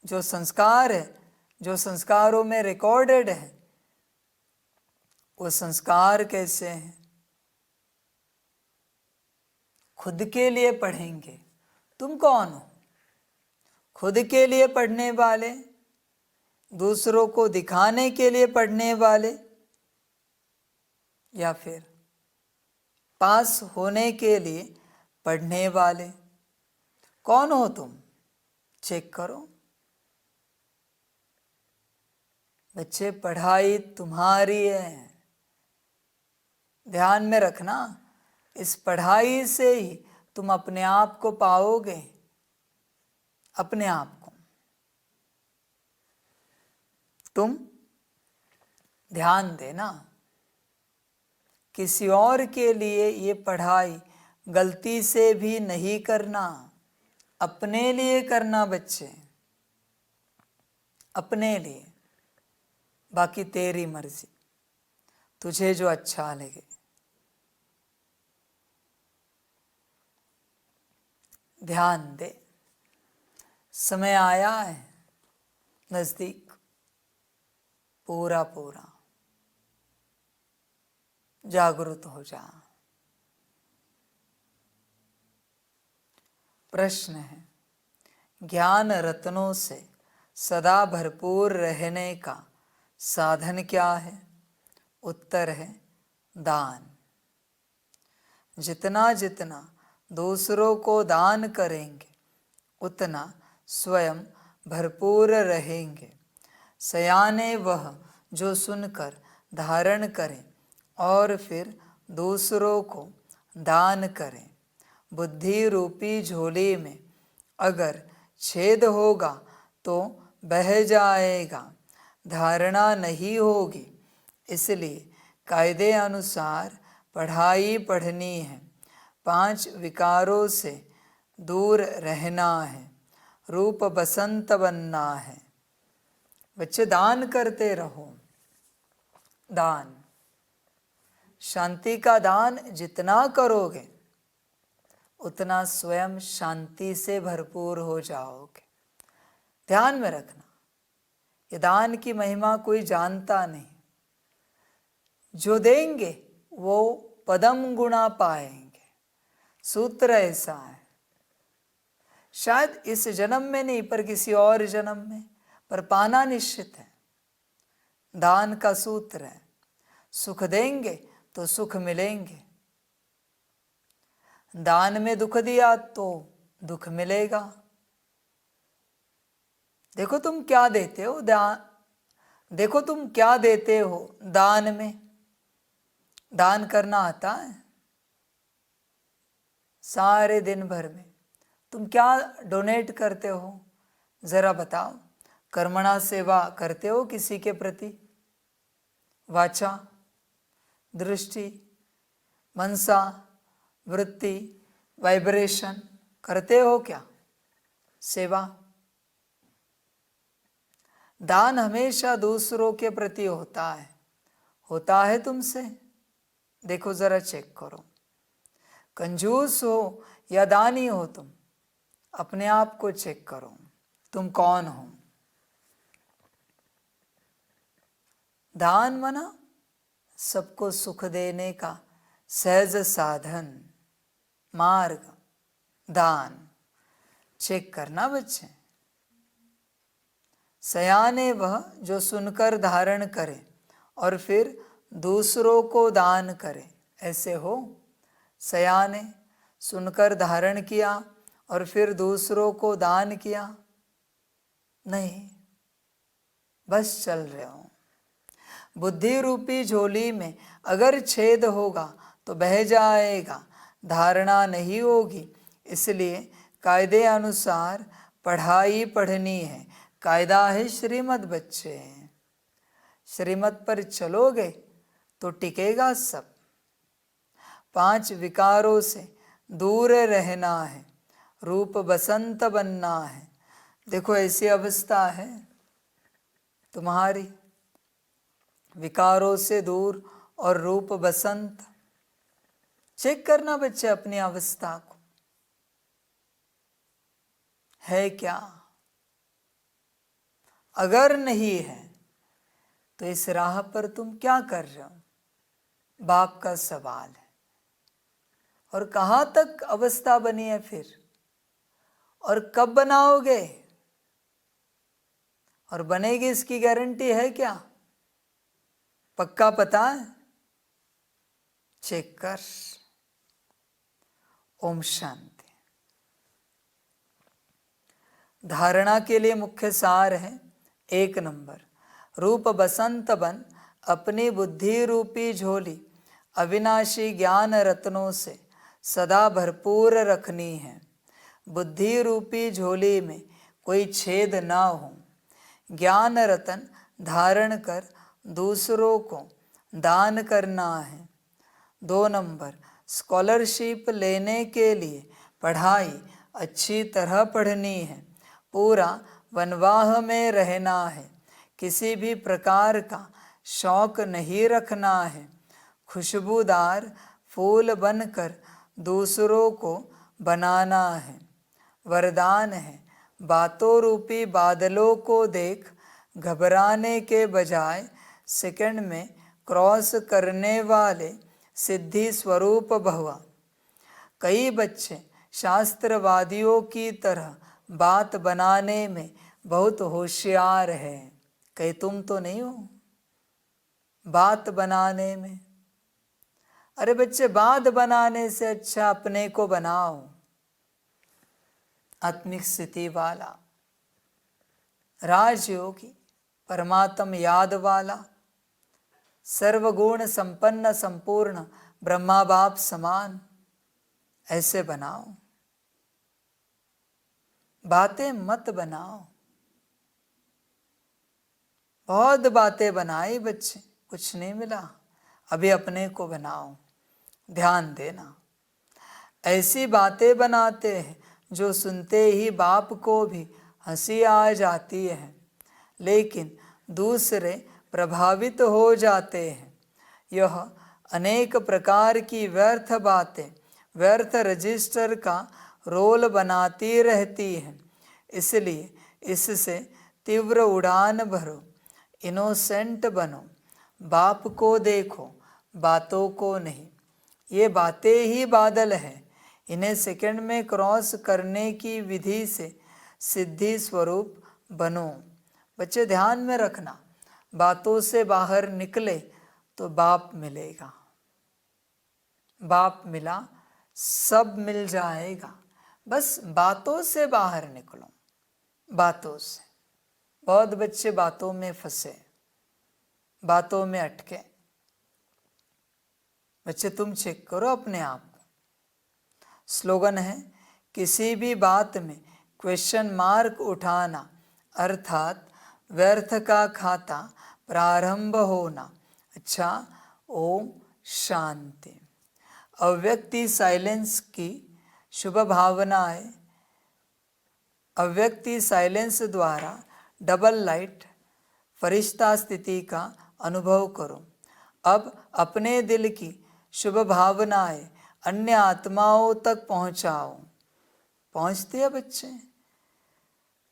जो संस्कार है, जो संस्कारों में रिकॉर्डेड है वो संस्कार कैसे हैं। खुद के लिए पढ़ेंगे। तुम कौन हो? खुद के लिए पढ़ने वाले, दूसरों को दिखाने के लिए पढ़ने वाले, या फिर पास होने के लिए पढ़ने वाले? कौन हो तुम? चेक करो। बच्चे, पढ़ाई तुम्हारी है। ध्यान में रखना, इस पढ़ाई से ही तुम अपने आप को पाओगे, अपने आप को। तुम ध्यान देना, किसी और के लिए ये पढ़ाई गलती से भी नहीं करना, अपने लिए करना बच्चे, अपने लिए। बाकी तेरी मर्जी, तुझे जो अच्छा लगे। ध्यान दे, समय आया है नजदीक, पूरा पूरा जागरूक हो जा। प्रश्न है, ज्ञान रत्नों से सदा भरपूर रहने का साधन क्या है? उत्तर है दान। जितना जितना दूसरों को दान करेंगे उतना स्वयं भरपूर रहेंगे। सयाने वह जो सुनकर धारण करें और फिर दूसरों को दान करें। बुद्धि रूपी झोली में अगर छेद होगा तो बह जाएगा, धारणा नहीं होगी। इसलिए कायदे अनुसार पढ़ाई पढ़नी है, 5 विकारों से दूर रहना है, रूप बसंत बनना है। बच्चे, दान करते रहो। दान, शांति का दान जितना करोगे उतना स्वयं शांति से भरपूर हो जाओगे। ध्यान में रखना, ये दान की महिमा कोई जानता नहीं। जो देंगे वो पदम गुणा पाएंगे। सूत्र ऐसा है, शायद इस जन्म में नहीं पर किसी और जन्म में, पर पाना निश्चित है। दान का सूत्र है, सुख देंगे तो सुख मिलेंगे। दान में दुख दिया तो दुख मिलेगा। देखो तुम क्या देते हो देखो तुम क्या देते हो दान में। दान करना आता है? सारे दिन भर में तुम क्या डोनेट करते हो जरा बताओ। कर्मणा सेवा करते हो किसी के प्रति? वाचा, दृष्टि, मनसा, वृत्ति, वाइब्रेशन करते हो क्या सेवा? दान हमेशा दूसरों के प्रति होता है तुमसे? देखो जरा, चेक करो। कंजूस हो या दानी हो तुम, अपने आप को चेक करो, तुम कौन हो। दान मना सबको सुख देने का सहज साधन, मार्ग। दान चेक करना बच्चे। सयाने वह जो सुनकर धारण करे और फिर दूसरों को दान करे। ऐसे हो? सयाने सुनकर धारण किया और फिर दूसरों को दान किया? नहीं, बस चल रहे हो। बुद्धि रूपी झोली में अगर छेद होगा तो बह जाएगा, धारणा नहीं होगी। इसलिए कायदे अनुसार पढ़ाई पढ़नी है। कायदा है श्रीमत बच्चे, श्रीमत पर चलोगे तो टिकेगा सब। 5 विकारों से दूर रहना है, रूप बसंत बनना है। देखो ऐसी अवस्था है तुम्हारी, विकारों से दूर और रूप बसंत। चेक करना बच्चे अपनी अवस्था को, है क्या? अगर नहीं है तो इस राह पर तुम क्या कर रहे हो, बाप का सवाल है। और कहाँ तक अवस्था बनी है फिर, और कब बनाओगे, और बनेगी इसकी गारंटी है क्या? पक्का पता है? चेक कर। ओम शांति। धारणा के लिए मुख्य सार है, 1 नंबर, रूप बसंत बन अपनी बुद्धि रूपी झोली अविनाशी ज्ञान रत्नों से सदा भरपूर रखनी है। बुद्धि रूपी झोली में कोई छेद ना हो। ज्ञान रतन धारण कर दूसरों को दान करना है। 2 नंबर, स्कॉलरशिप लेने के लिए पढ़ाई अच्छी तरह पढ़नी है। पूरा वनवाह में रहना है। किसी भी प्रकार का शौक नहीं रखना है। खुशबूदार फूल बनकर दूसरों को बनाना है। वरदान है, बातों रूपी बादलों को देख घबराने के बजाय सेकंड में क्रॉस करने वाले सिद्धि स्वरूप भव। कई बच्चे शास्त्रवादियों की तरह बात बनाने में बहुत होशियार है। कहीं तुम तो नहीं हो बात बनाने में? अरे बच्चे, बात बनाने से अच्छा अपने को बनाओ आत्मिक स्थिति वाला, राजयोगी, परमात्म याद वाला, सर्वगुण संपन्न संपूर्ण ब्रह्मा बाप समान, ऐसे बनाओ। बातें मत बनाओ। बहुत बातें बनाई बच्चे, कुछ नहीं मिला। अभी अपने को बनाओ। ध्यान देना, ऐसी बातें बनाते हैं जो सुनते ही बाप को भी हंसी आ जाती है, लेकिन दूसरे प्रभावित हो जाते हैं। यह अनेक प्रकार की व्यर्थ बातें व्यर्थ रजिस्टर का रोल बनाती रहती हैं। इसलिए इससे तीव्र उड़ान भरो, इनोसेंट बनो, बाप को देखो, बातों को नहीं। ये बातें ही बादल हैं, इन्हें सेकंड में क्रॉस करने की विधि से सिद्धि स्वरूप बनो। बच्चे ध्यान में रखना, बातों से बाहर निकले तो बाप मिलेगा। बाप मिला, सब मिल जाएगा। बस बातों से बाहर निकलो, बातों से। बहुत बच्चे बातों में फंसे, बातों में अटके। बच्चे तुम चेक करो अपने आप को। स्लोगन है, किसी भी बात में क्वेश्चन मार्क उठाना अर्थात व्यर्थ का खाता प्रारंभ होना। अच्छा, ओम शांति। अव्यक्ति साइलेंस की शुभ भावनाएं, अव्यक्ति साइलेंस द्वारा डबल लाइट फरिश्ता स्थिति का अनुभव करो। अब अपने दिल की शुभ भावनाएं अन्य आत्माओं तक पहुंचाओ। पहुंचती है बच्चे?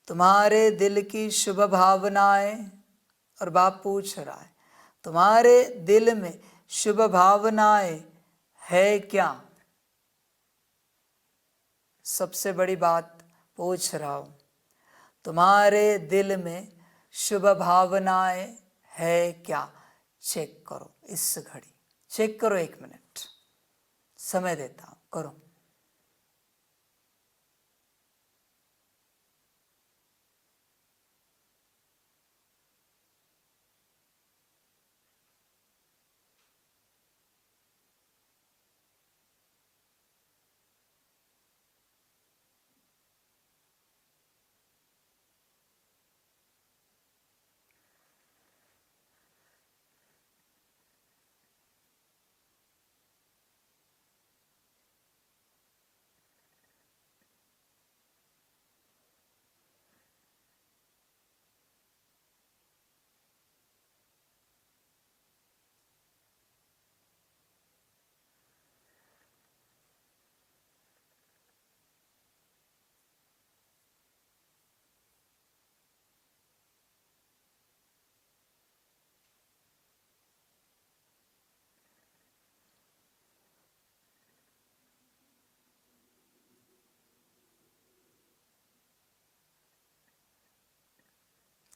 तुम्हारे दिल की शुभ भावनाएं, और बाप पूछ रहा है तुम्हारे दिल में शुभ भावनाएं है क्या? सबसे बड़ी बात पूछ रहा हूं, तुम्हारे दिल में शुभ भावनाएं है क्या? चेक करो इस घड़ी, चेक करो। 1 मिनट समय देता हूं, करो।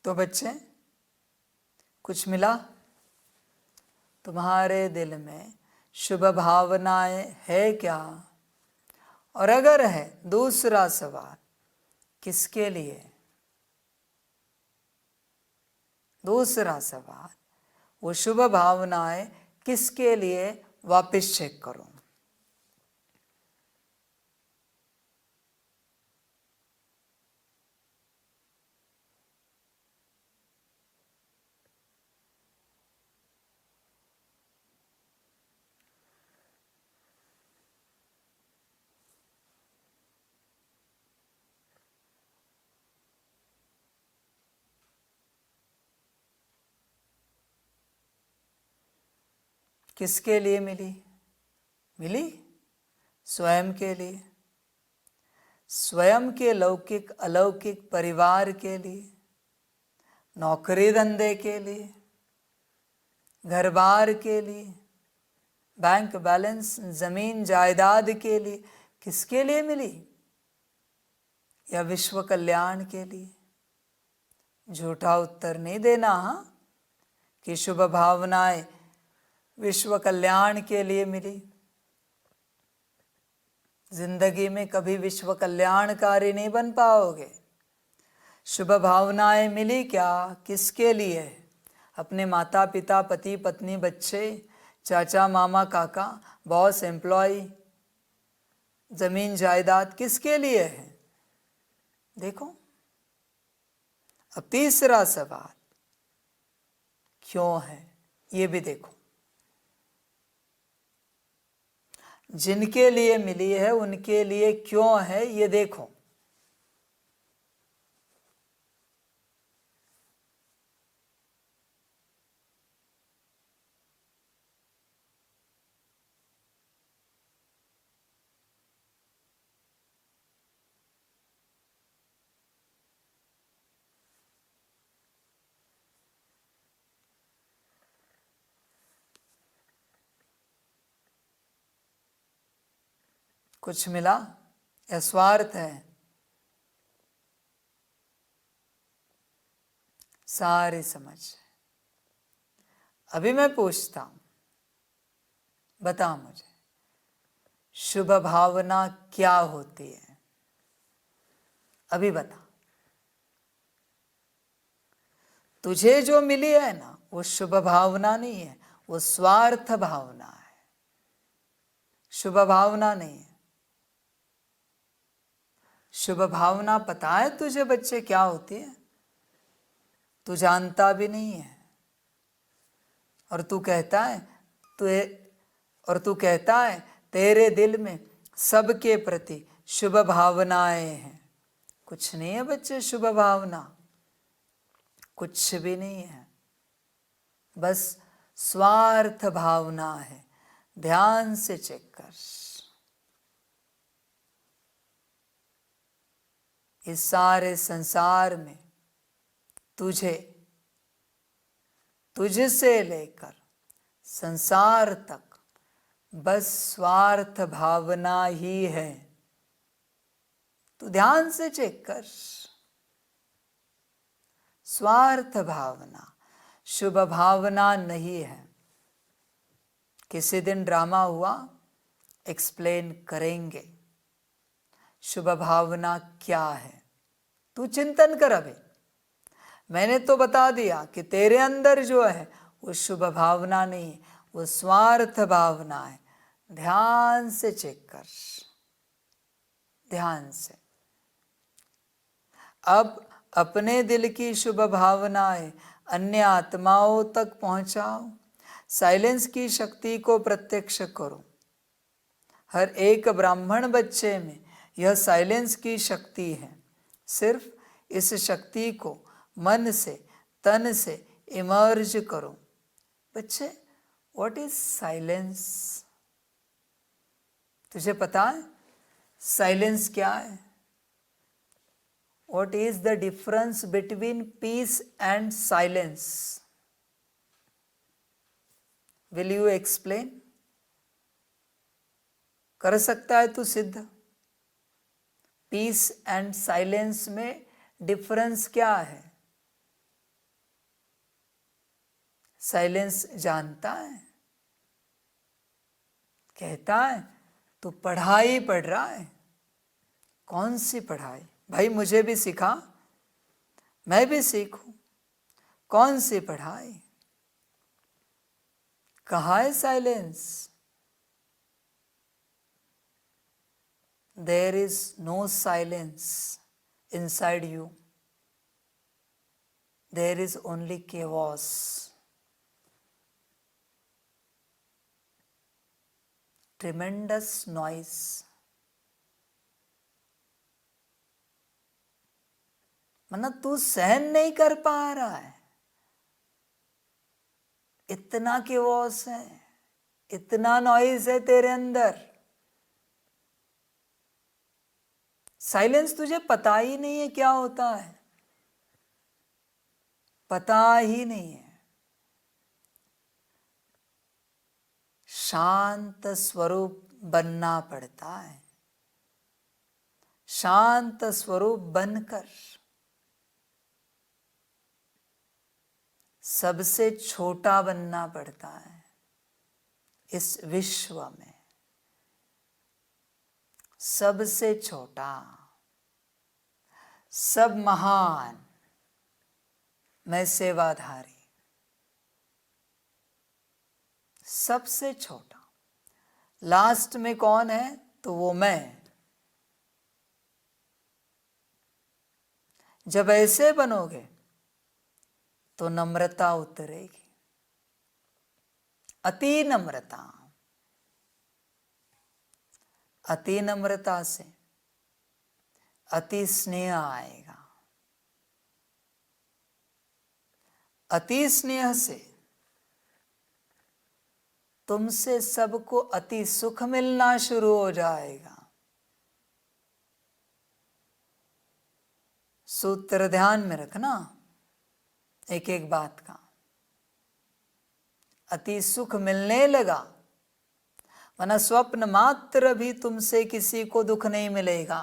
तो बच्चे कुछ मिला? तुम्हारे दिल में शुभ भावनाएं है क्या? और अगर है, दूसरा सवाल, किसके लिए? दूसरा सवाल, वो शुभ भावनाएं किसके लिए? वापस चेक करो। किसके लिए मिली? मिली स्वयं के लिए, स्वयं के लौकिक अलौकिक परिवार के लिए, नौकरी धंधे के लिए, घर बार के लिए, बैंक बैलेंस, जमीन जायदाद के लिए। किसके लिए मिली? या विश्व कल्याण के लिए? झूठा उत्तर नहीं देना, हाँ, कि शुभ भावनाएं विश्व कल्याण के लिए मिली। जिंदगी में कभी विश्व कल्याणकारी नहीं बन पाओगे। शुभ भावनाएं मिली क्या? किसके लिए? अपने माता पिता, पति पत्नी, बच्चे, चाचा मामा काका, बॉस, एम्प्लॉय, जमीन जायदाद, किसके लिए है? देखो। अब तीसरा सवाल, क्यों है? ये भी देखो। जिनके लिए मिली है उनके लिए क्यों है, ये देखो। कुछ मिला या स्वार्थ है? सारी समझ। अभी मैं पूछता हूं, बता मुझे, शुभ भावना क्या होती है? अभी बता। तुझे जो मिली है ना, वो शुभ भावना नहीं है, वो स्वार्थ भावना है, शुभ भावना नहीं है। शुभ भावना पता है तुझे बच्चे क्या होती है? तू जानता भी नहीं है, और तू कहता है तेरे दिल में सबके प्रति शुभ भावनाएं हैं। कुछ नहीं है बच्चे शुभ भावना, कुछ भी नहीं है, बस स्वार्थ भावना है। ध्यान से चेक कर। इस सारे संसार में तुझसे लेकर संसार तक बस स्वार्थ भावना ही है। तू ध्यान से चेक कर। स्वार्थ भावना, शुभ भावना नहीं है। किसी दिन ड्रामा हुआ, एक्सप्लेन करेंगे शुभ भावना क्या है। तू चिंतन कर। अभी मैंने तो बता दिया कि तेरे अंदर जो है वो शुभ भावना नहीं है, वो स्वार्थ भावना है। ध्यान से चेक कर, ध्यान से। अब अपने दिल की शुभ भावनाएं अन्य आत्माओं तक पहुंचाओ। साइलेंस की शक्ति को प्रत्यक्ष करो। हर एक ब्राह्मण बच्चे में यह साइलेंस की शक्ति है। सिर्फ इस शक्ति को मन से, तन से इमर्ज करो। बच्चे, व्हाट इज साइलेंस? तुझे पता है साइलेंस क्या है? What is the difference between peace and silence? Will you explain? कर सकता है तू सिद्ध? पीस एंड साइलेंस में डिफरेंस क्या है? साइलेंस जानता है, कहता है तू पढ़ाई पढ़ रहा है। कौन सी पढ़ाई भाई, मुझे भी सिखा, मैं भी सीखूं। कौन सी पढ़ाई? कहाँ है silence? There is no silence inside you. There is only chaos. Tremendous noise. मतलब तू सहन नहीं कर पा रहा है, इतना chaos है, इतना नॉइज है तेरे अंदर। साइलेंस तुझे पता ही नहीं है क्या होता है, पता ही नहीं है। शांत स्वरूप बनना पड़ता है। शांत स्वरूप बनकर सबसे छोटा बनना पड़ता है इस विश्व में, सबसे छोटा। सब महान, मैं सेवाधारी। सबसे छोटा, लास्ट में कौन है? तो वो मैं। जब ऐसे बनोगे तो नम्रता उतरेगी, अति नम्रता। अति नम्रता से अति स्नेह आएगा, अति स्नेह से तुमसे सबको अति सुख मिलना शुरू हो जाएगा। सूत्र ध्यान में रखना एक एक बात का। अति सुख मिलने लगा, वरना स्वप्न मात्र भी तुमसे किसी को दुख नहीं मिलेगा।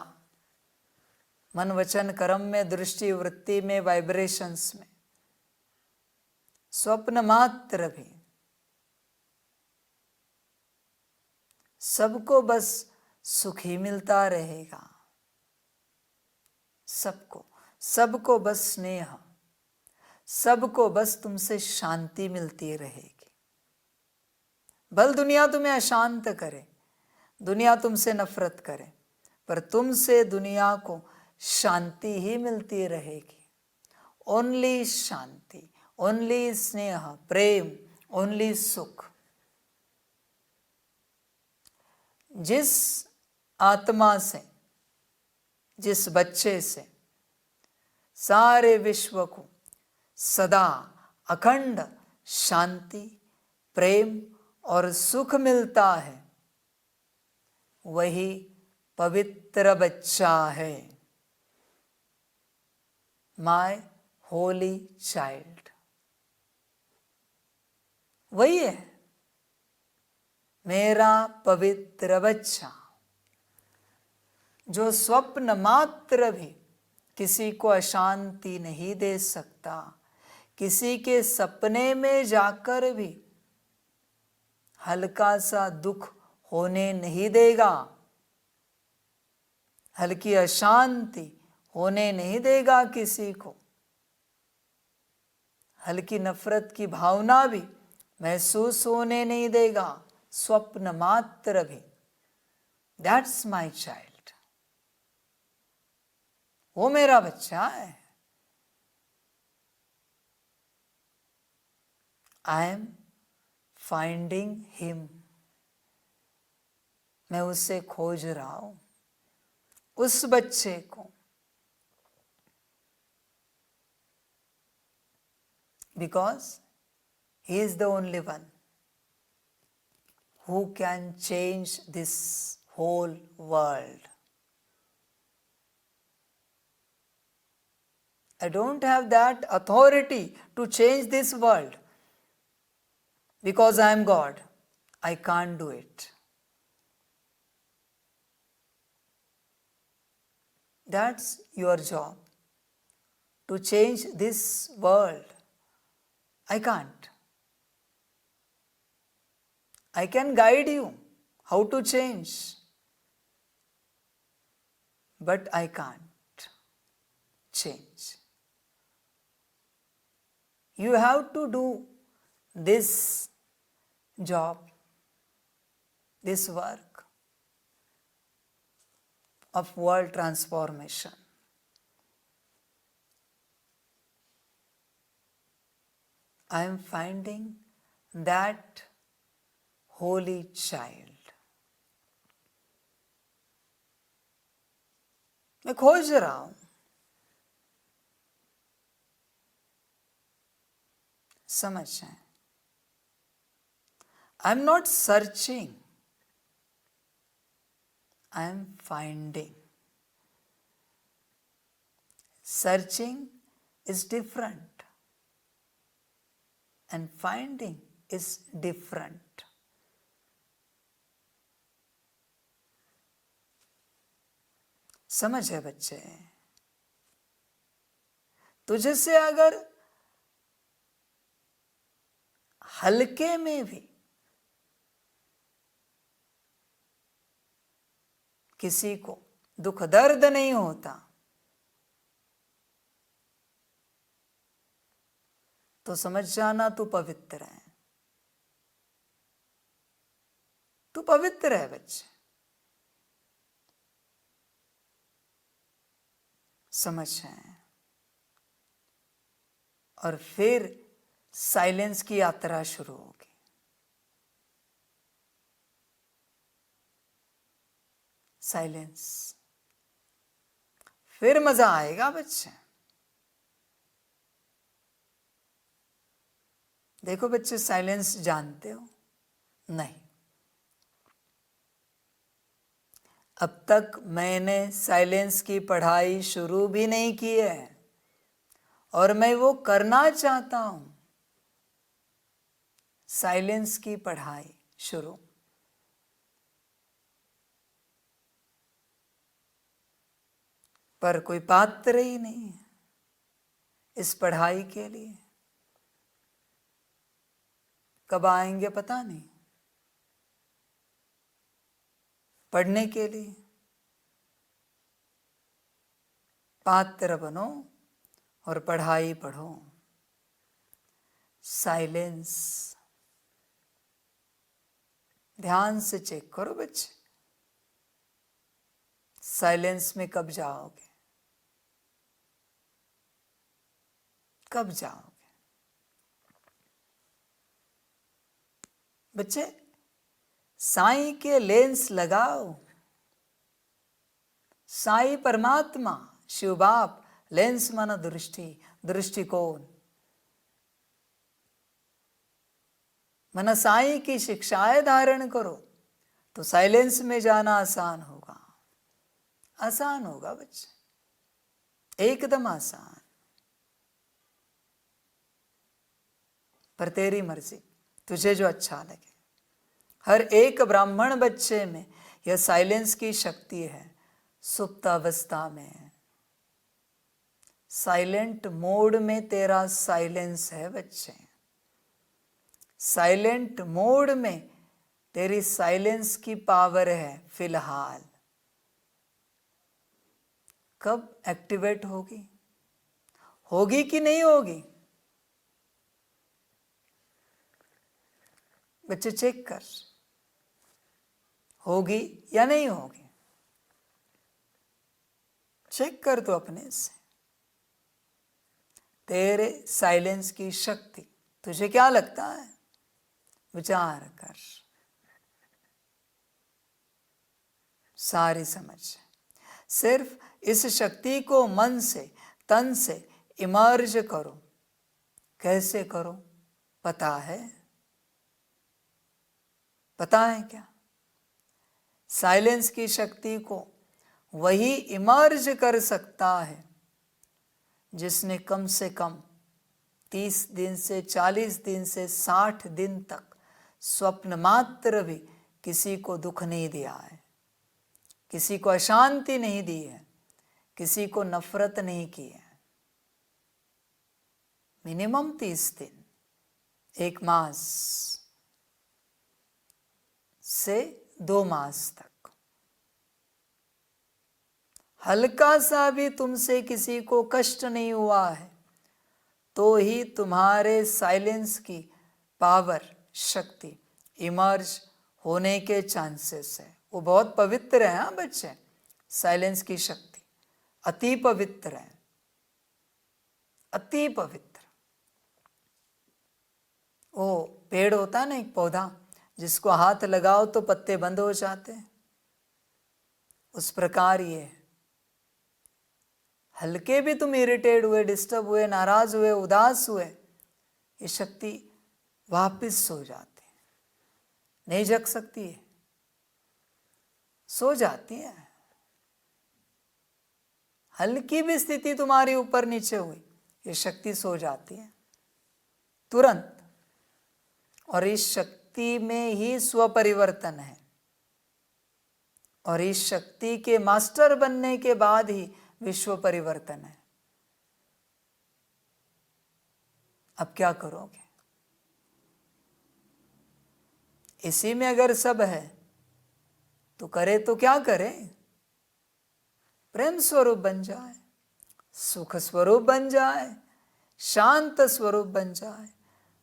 मन वचन कर्म में, दृष्टि वृत्ति में, वाइब्रेशंस में, स्वप्न मात्र भी। सबको बस सुख ही मिलता रहेगा, सबको, सबको बस स्नेह, सबको बस तुमसे शांति मिलती रहेगी। भल दुनिया तुम्हें अशांत करे, दुनिया तुमसे नफरत करे, पर तुमसे दुनिया को शांति ही मिलती रहेगी। ओनली शांति, ओनली स्नेह, प्रेम, ओनली सुख। जिस आत्मा से, जिस बच्चे से सारे विश्व को सदा अखंड शांति, प्रेम और सुख मिलता है, वही पवित्र बच्चा है। माय होली चाइल्ड, वही है मेरा पवित्र बच्चा, जो स्वप्न मात्र भी किसी को अशांति नहीं दे सकता, किसी के सपने में जाकर भी हल्का सा दुख होने नहीं देगा, हल्की अशांति होने नहीं देगा किसी को, हल्की नफरत की भावना भी महसूस होने नहीं देगा, स्वप्न मात्र भी। दैट्स माय चाइल्ड, वो मेरा बच्चा है। आई एम फाइंडिंग हिम, मैं उसे खोज रहा हूं, उस बच्चे को। Because he is the only one who can change this whole world. I don't have that authority to change this world. Because I am God, I can't do it. That's your job, to change this world. I can't. I can guide you how to change, but I can't change. You have to do this job, this work of world transformation. I am finding that holy child. मैं खोज रहा हूं. समझ जाए. I am not searching. I am finding. Searching is different and finding is different. समझ है बच्चे. तुझे से अगर हल्के में भी किसी को दुख दर्द नहीं होता तो समझ जाना तू पवित्र है. तू पवित्र है बच्चे. समझ है. और फिर साइलेंस की यात्रा शुरू होगी. साइलेंस. फिर मजा आएगा बच्चे. देखो बच्चे, साइलेंस जानते हो? नहीं. अब तक मैंने साइलेंस की पढ़ाई शुरू भी नहीं की है और मैं वो करना चाहता हूं. साइलेंस की पढ़ाई शुरू. पर कोई पात्र ही नहीं है इस पढ़ाई के लिए. कब आएंगे पता नहीं. पढ़ने के लिए पात्र बनो और पढ़ाई पढ़ो. साइलेंस. ध्यान से चेक करो बच्चे. साइलेंस में कब जाओगे? कब जाओगे बच्चे? साईं के लेंस लगाओ. साईं परमात्मा शिव बाप. लेंस माना दृष्टि, दृष्टिकोण. माना साईं की शिक्षाएं धारण करो तो साइलेंस में जाना आसान होगा. आसान होगा बच्चे, एकदम आसान. पर तेरी मर्जी, तुझे जो अच्छा लगे. हर एक ब्राह्मण बच्चे में यह साइलेंस की शक्ति है. सुप्त अवस्था में साइलेंट मोड में तेरा साइलेंस है बच्चे. साइलेंट मोड में तेरी साइलेंस की पावर है फिलहाल. कब एक्टिवेट होगी? होगी कि नहीं होगी बच्चे? चेक कर. होगी या नहीं होगी? चेक कर तो अपने से. तेरे साइलेंस की शक्ति तुझे क्या लगता है? विचार कर. सारी समझ. सिर्फ इस शक्ति को मन से, तन से इमर्ज करो. कैसे करो पता है? पता है क्या? साइलेंस की शक्ति को वही इमर्ज कर सकता है जिसने कम से कम 30 दिन से 40 दिन से 60 दिन तक स्वप्न मात्र भी किसी को दुख नहीं दिया है, किसी को अशांति नहीं दी है, किसी को नफरत नहीं की है. मिनिमम 30 दिन, 1 मास. से 2 मास तक। हल्का सा भी तुमसे किसी को कष्ट नहीं हुआ है तो ही तुम्हारे साइलेंस की पावर, शक्ति इमर्ज होने के चांसेस है। वो बहुत पवित्र है। हाँ बच्चे, साइलेंस की शक्ति अति पवित्र है, अति पवित्र। वो पेड़ होता है ना, एक पौधा जिसको हाथ लगाओ तो पत्ते बंद हो जाते हैं, उस प्रकार ये है। हल्के भी तुम इरिटेट हुए, डिस्टर्ब हुए, नाराज हुए, उदास हुए, ये शक्ति वापस सो जाती है, नहीं जग सकती है, सो जाती है। हल्की भी स्थिति तुम्हारी ऊपर नीचे हुई, ये शक्ति सो जाती है तुरंत। और इस शक्ति में ही स्वपरिवर्तन है, और इस शक्ति के मास्टर बनने के बाद ही विश्व परिवर्तन है। अब क्या करोगे? इसी में अगर सब है तो करे तो क्या करे? प्रेम स्वरूप बन जाए, सुख स्वरूप बन जाए, शांत स्वरूप बन जाए।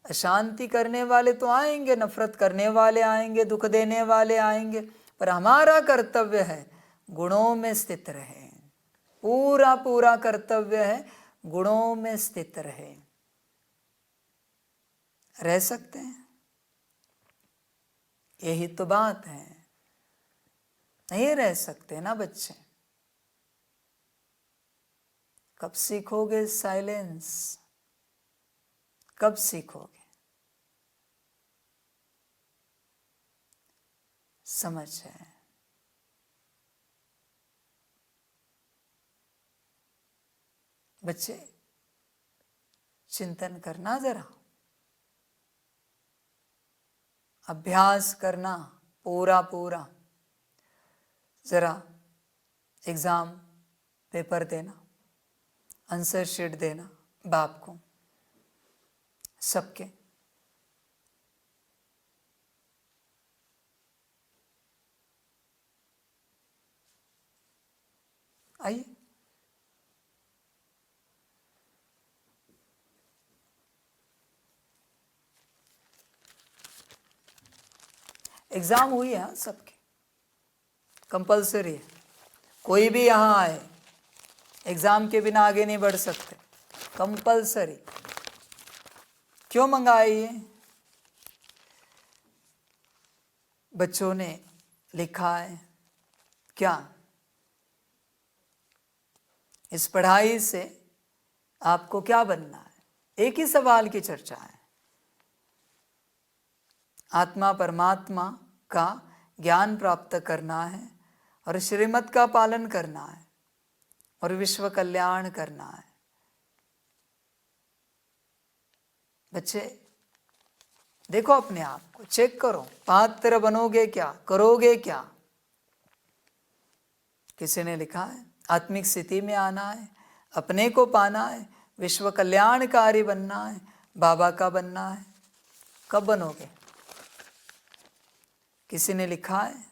अशांति करने वाले तो आएंगे, नफरत करने वाले आएंगे, दुख देने वाले आएंगे, पर हमारा कर्तव्य है गुणों में स्थित रहे। पूरा पूरा कर्तव्य है गुणों में स्थित रहे। रह सकते हैं? यही तो बात है। नहीं रह सकते ना बच्चे। कब सीखोगे साइलेंस? कब सीखोगे? समझ है? बच्चे चिंतन करना, जरा अभ्यास करना पूरा पूरा। जरा एग्जाम पेपर देना, आंसर शीट देना बाप को, सबके। आइए, एग्जाम हुई है सबके, कंपलसरी है। कोई भी यहाँ आए, एग्जाम के बिना आगे नहीं बढ़ सकते, कंपलसरी। क्यों मंगाई ये? बच्चों ने लिखा है क्या? इस पढ़ाई से आपको क्या बनना है? एक ही सवाल की चर्चा है। आत्मा परमात्मा का ज्ञान प्राप्त करना है और श्रीमत का पालन करना है और विश्व कल्याण करना है। बच्चे देखो, अपने आप को चेक करो, पात्र बनोगे क्या, करोगे क्या? किसी ने लिखा है आत्मिक स्थिति में आना है, अपने को पाना है, विश्व कल्याणकारी बनना है, बाबा का बनना है। कब बनोगे? किसी ने लिखा है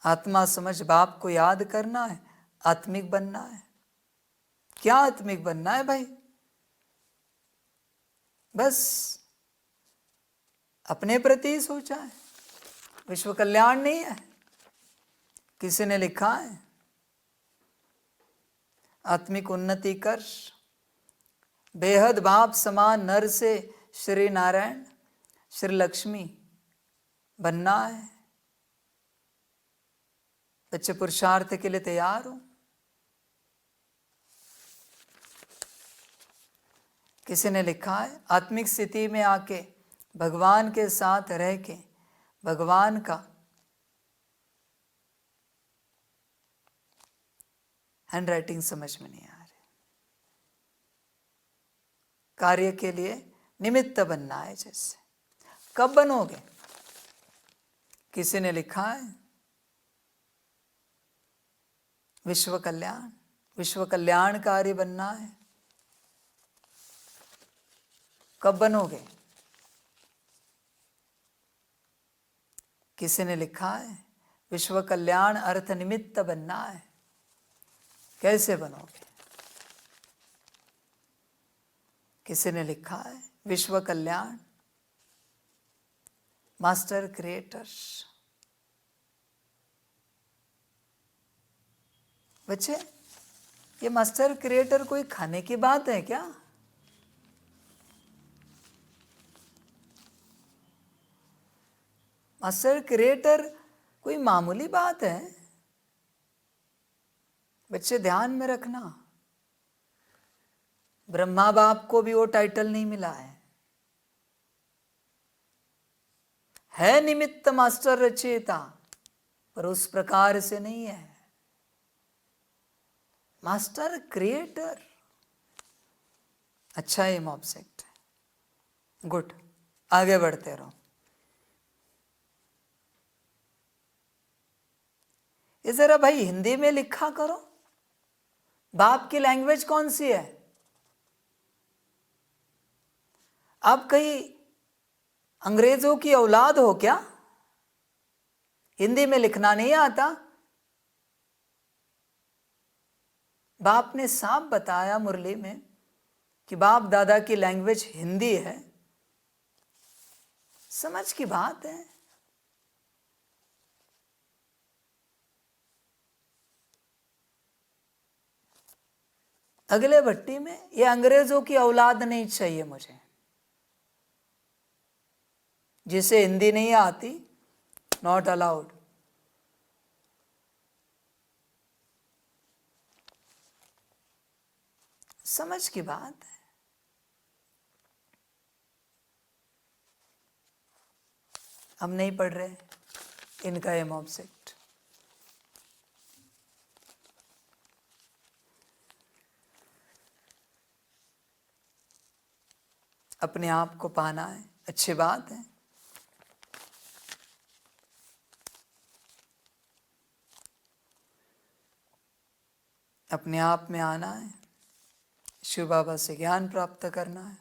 आत्मा समझ बाप को याद करना है, आत्मिक बनना है। क्या आत्मिक बनना है भाई? बस अपने प्रति ही सोचा है, विश्व कल्याण नहीं है। किसी ने लिखा है आत्मिक उन्नति कर, बेहद बाप समान नर से श्री नारायण श्री लक्ष्मी बनना है। बच्चे पुरुषार्थ के लिए तैयार हो? किसी ने लिखा है आत्मिक स्थिति में आके भगवान के साथ रह के भगवान का हैंड राइटिंग समझ में नहीं आ रही, कार्य के लिए निमित्त बनना है जैसे। कब बनोगे? किसी ने लिखा है विश्व कल्याण, विश्व कल्याणकारी बनना है। कब बनोगे? किसी ने लिखा है विश्व कल्याण अर्थ निमित्त बनना है। कैसे बनोगे? किसी ने लिखा है विश्व कल्याण मास्टर क्रिएटर। बच्चे, ये मास्टर क्रिएटर कोई खाने की बात है क्या? मास्टर क्रिएटर कोई मामूली बात है? बच्चे ध्यान में रखना, ब्रह्मा बाप को भी वो टाइटल नहीं मिला है निमित्त मास्टर रचयिता, पर उस प्रकार से नहीं है। मास्टर क्रिएटर अच्छा एम ऑब्जेक्ट है। गुड, आगे बढ़ते रहो। ये जरा भाई हिंदी में लिखा करो। बाप की लैंग्वेज कौन सी है? आप कहीं अंग्रेजों की औलाद हो क्या? हिंदी में लिखना नहीं आता? बाप ने साफ बताया मुरली में कि बाप दादा की लैंग्वेज हिंदी है। समझ की बात है। अगले भट्टी में ये अंग्रेजों की औलाद नहीं चाहिए मुझे, जिसे हिंदी नहीं आती, नॉट अलाउड। समझ की बात है। हम नहीं पढ़ रहे इनका एम ऑब्जेक्ट। अपने आप को पाना है, अच्छी बात है। अपने आप में आना है, शिव बाबा से ज्ञान प्राप्त करना है,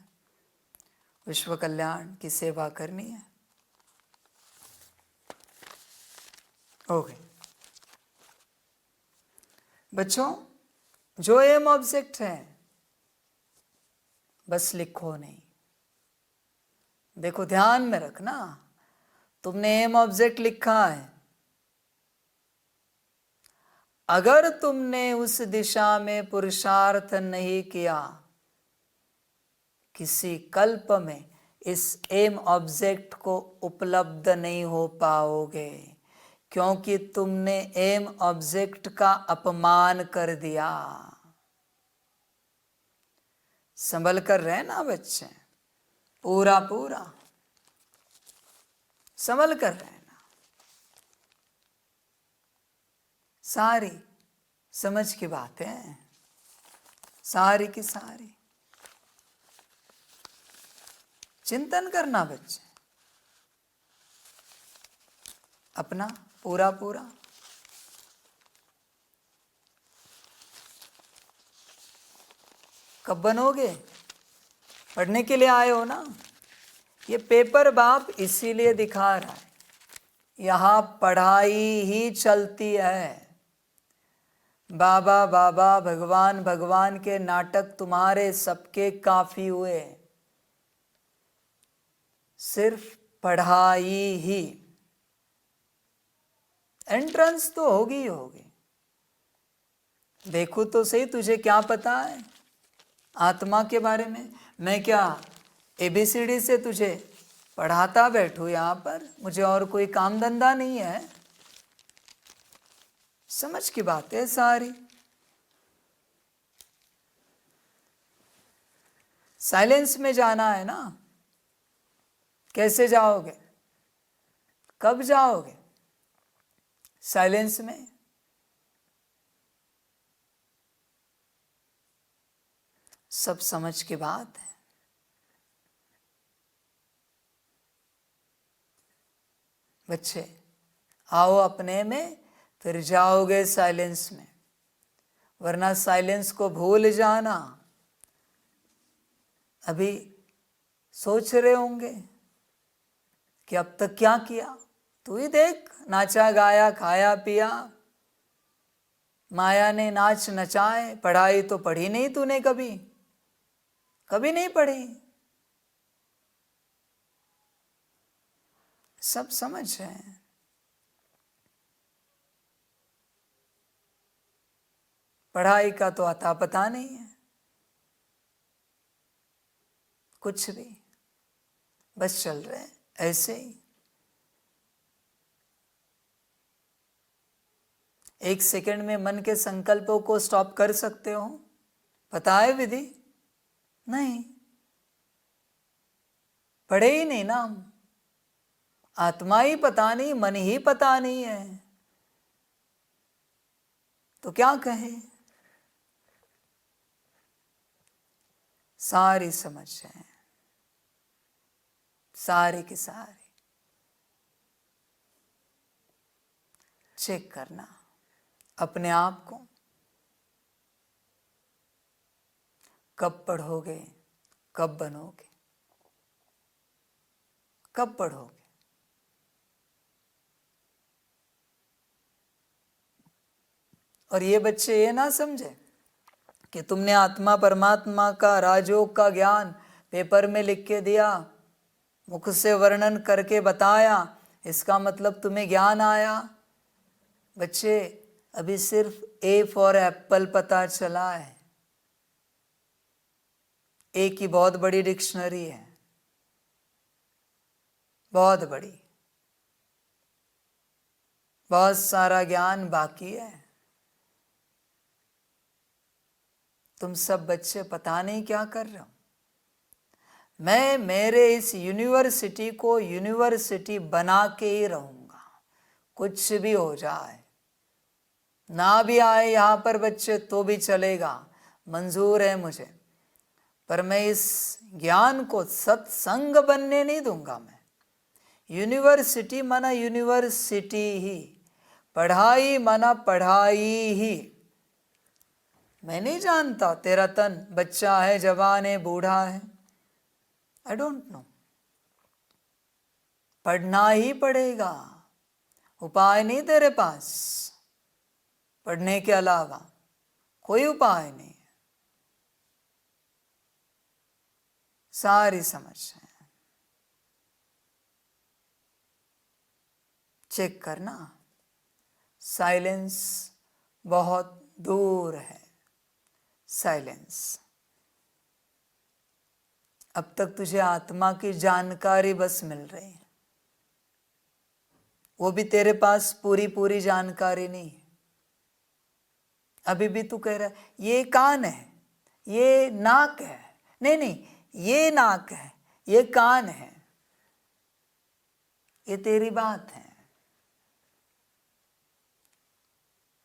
विश्व कल्याण की सेवा करनी है। ओके बच्चों, जो एम ऑब्जेक्ट है बस लिखो नहीं। देखो ध्यान में रखना, तुमने एम ऑब्जेक्ट लिखा है, अगर तुमने उस दिशा में पुरुषार्थ नहीं किया, किसी कल्प में इस एम ऑब्जेक्ट को उपलब्ध नहीं हो पाओगे, क्योंकि तुमने एम ऑब्जेक्ट का अपमान कर दिया। संभल कर रहना बच्चे, पूरा पूरा संभल कर रहना। सारी समझ की बात है, सारी की सारी चिंतन करना बच्चे, अपना पूरा पूरा। कब बनोगे? पढ़ने के लिए आए हो ना। ये पेपर बाप इसीलिए दिखा रहा है, यहाँ पढ़ाई ही चलती है। बाबा बाबा भगवान भगवान के नाटक तुम्हारे सबके काफी हुए, सिर्फ पढ़ाई ही। एंट्रेंस तो होगी ही होगी। देखो तो सही, तुझे क्या पता है आत्मा के बारे में? मैं क्या ABCD से तुझे पढ़ाता बैठूं यहाँ पर? मुझे और कोई काम धंधा नहीं है। समझ की बात है सारी। साइलेंस में जाना है ना। कैसे जाओगे? कब जाओगे साइलेंस में? सब समझ की बात है। बच्चे आओ अपने में, फिर जाओगे साइलेंस में, वरना साइलेंस को भूल जाना। अभी सोच रहे होंगे कि अब तक क्या किया। तू ही देख, नाचा गाया खाया पिया, माया ने नाच नचाए, पढ़ाई तो पढ़ी नहीं तूने कभी, कभी नहीं पढ़ी। सब समझ रहे हैं। पढ़ाई का तो अता पता नहीं है, कुछ भी, बस चल रहे हैं ऐसे ही। एक सेकंड में मन के संकल्पों को स्टॉप कर सकते हो? पता है विधि? नहीं, पढ़े ही नहीं ना हम। आत्मा ही पता नहीं, मन ही पता नहीं है, तो क्या कहे। सारी समझ है, सारे के सारे। चेक करना अपने आप को, कब पढ़ोगे, कब बनोगे, कब पढ़ोगे। और ये बच्चे ये ना समझे कि तुमने आत्मा परमात्मा का राजयोग का ज्ञान पेपर में लिख के दिया, मुख से वर्णन करके बताया, इसका मतलब तुम्हें ज्ञान आया। बच्चे, अभी सिर्फ ए फॉर एप्पल पता चला है। ए की बहुत बड़ी डिक्शनरी है, बहुत बड़ी, बहुत सारा ज्ञान बाकी है। तुम सब बच्चे पता नहीं क्या कर रहे हो। मैं मेरे इस यूनिवर्सिटी को यूनिवर्सिटी बना के ही रहूंगा, कुछ भी हो जाए। ना भी आए यहाँ पर बच्चे तो भी चलेगा, मंजूर है मुझे, पर मैं इस ज्ञान को सत्संग बनने नहीं दूंगा। मैं यूनिवर्सिटी माना यूनिवर्सिटी ही, पढ़ाई माना पढ़ाई ही। मैं नहीं जानता तेरा तन बच्चा है, जवान है, बूढ़ा है, आई डोंट नो। पढ़ना ही पड़ेगा, उपाय नहीं तेरे पास। पढ़ने के अलावा कोई उपाय नहीं है। सारी समझ है। चेक करना, साइलेंस बहुत दूर है। साइलेंस। अब तक तुझे आत्मा की जानकारी बस मिल रही है, वो भी तेरे पास पूरी पूरी जानकारी नहीं है। अभी भी तू कह रहा है ये कान है, ये नाक है, नहीं नहीं, ये नाक है, ये कान है। ये तेरी बात है,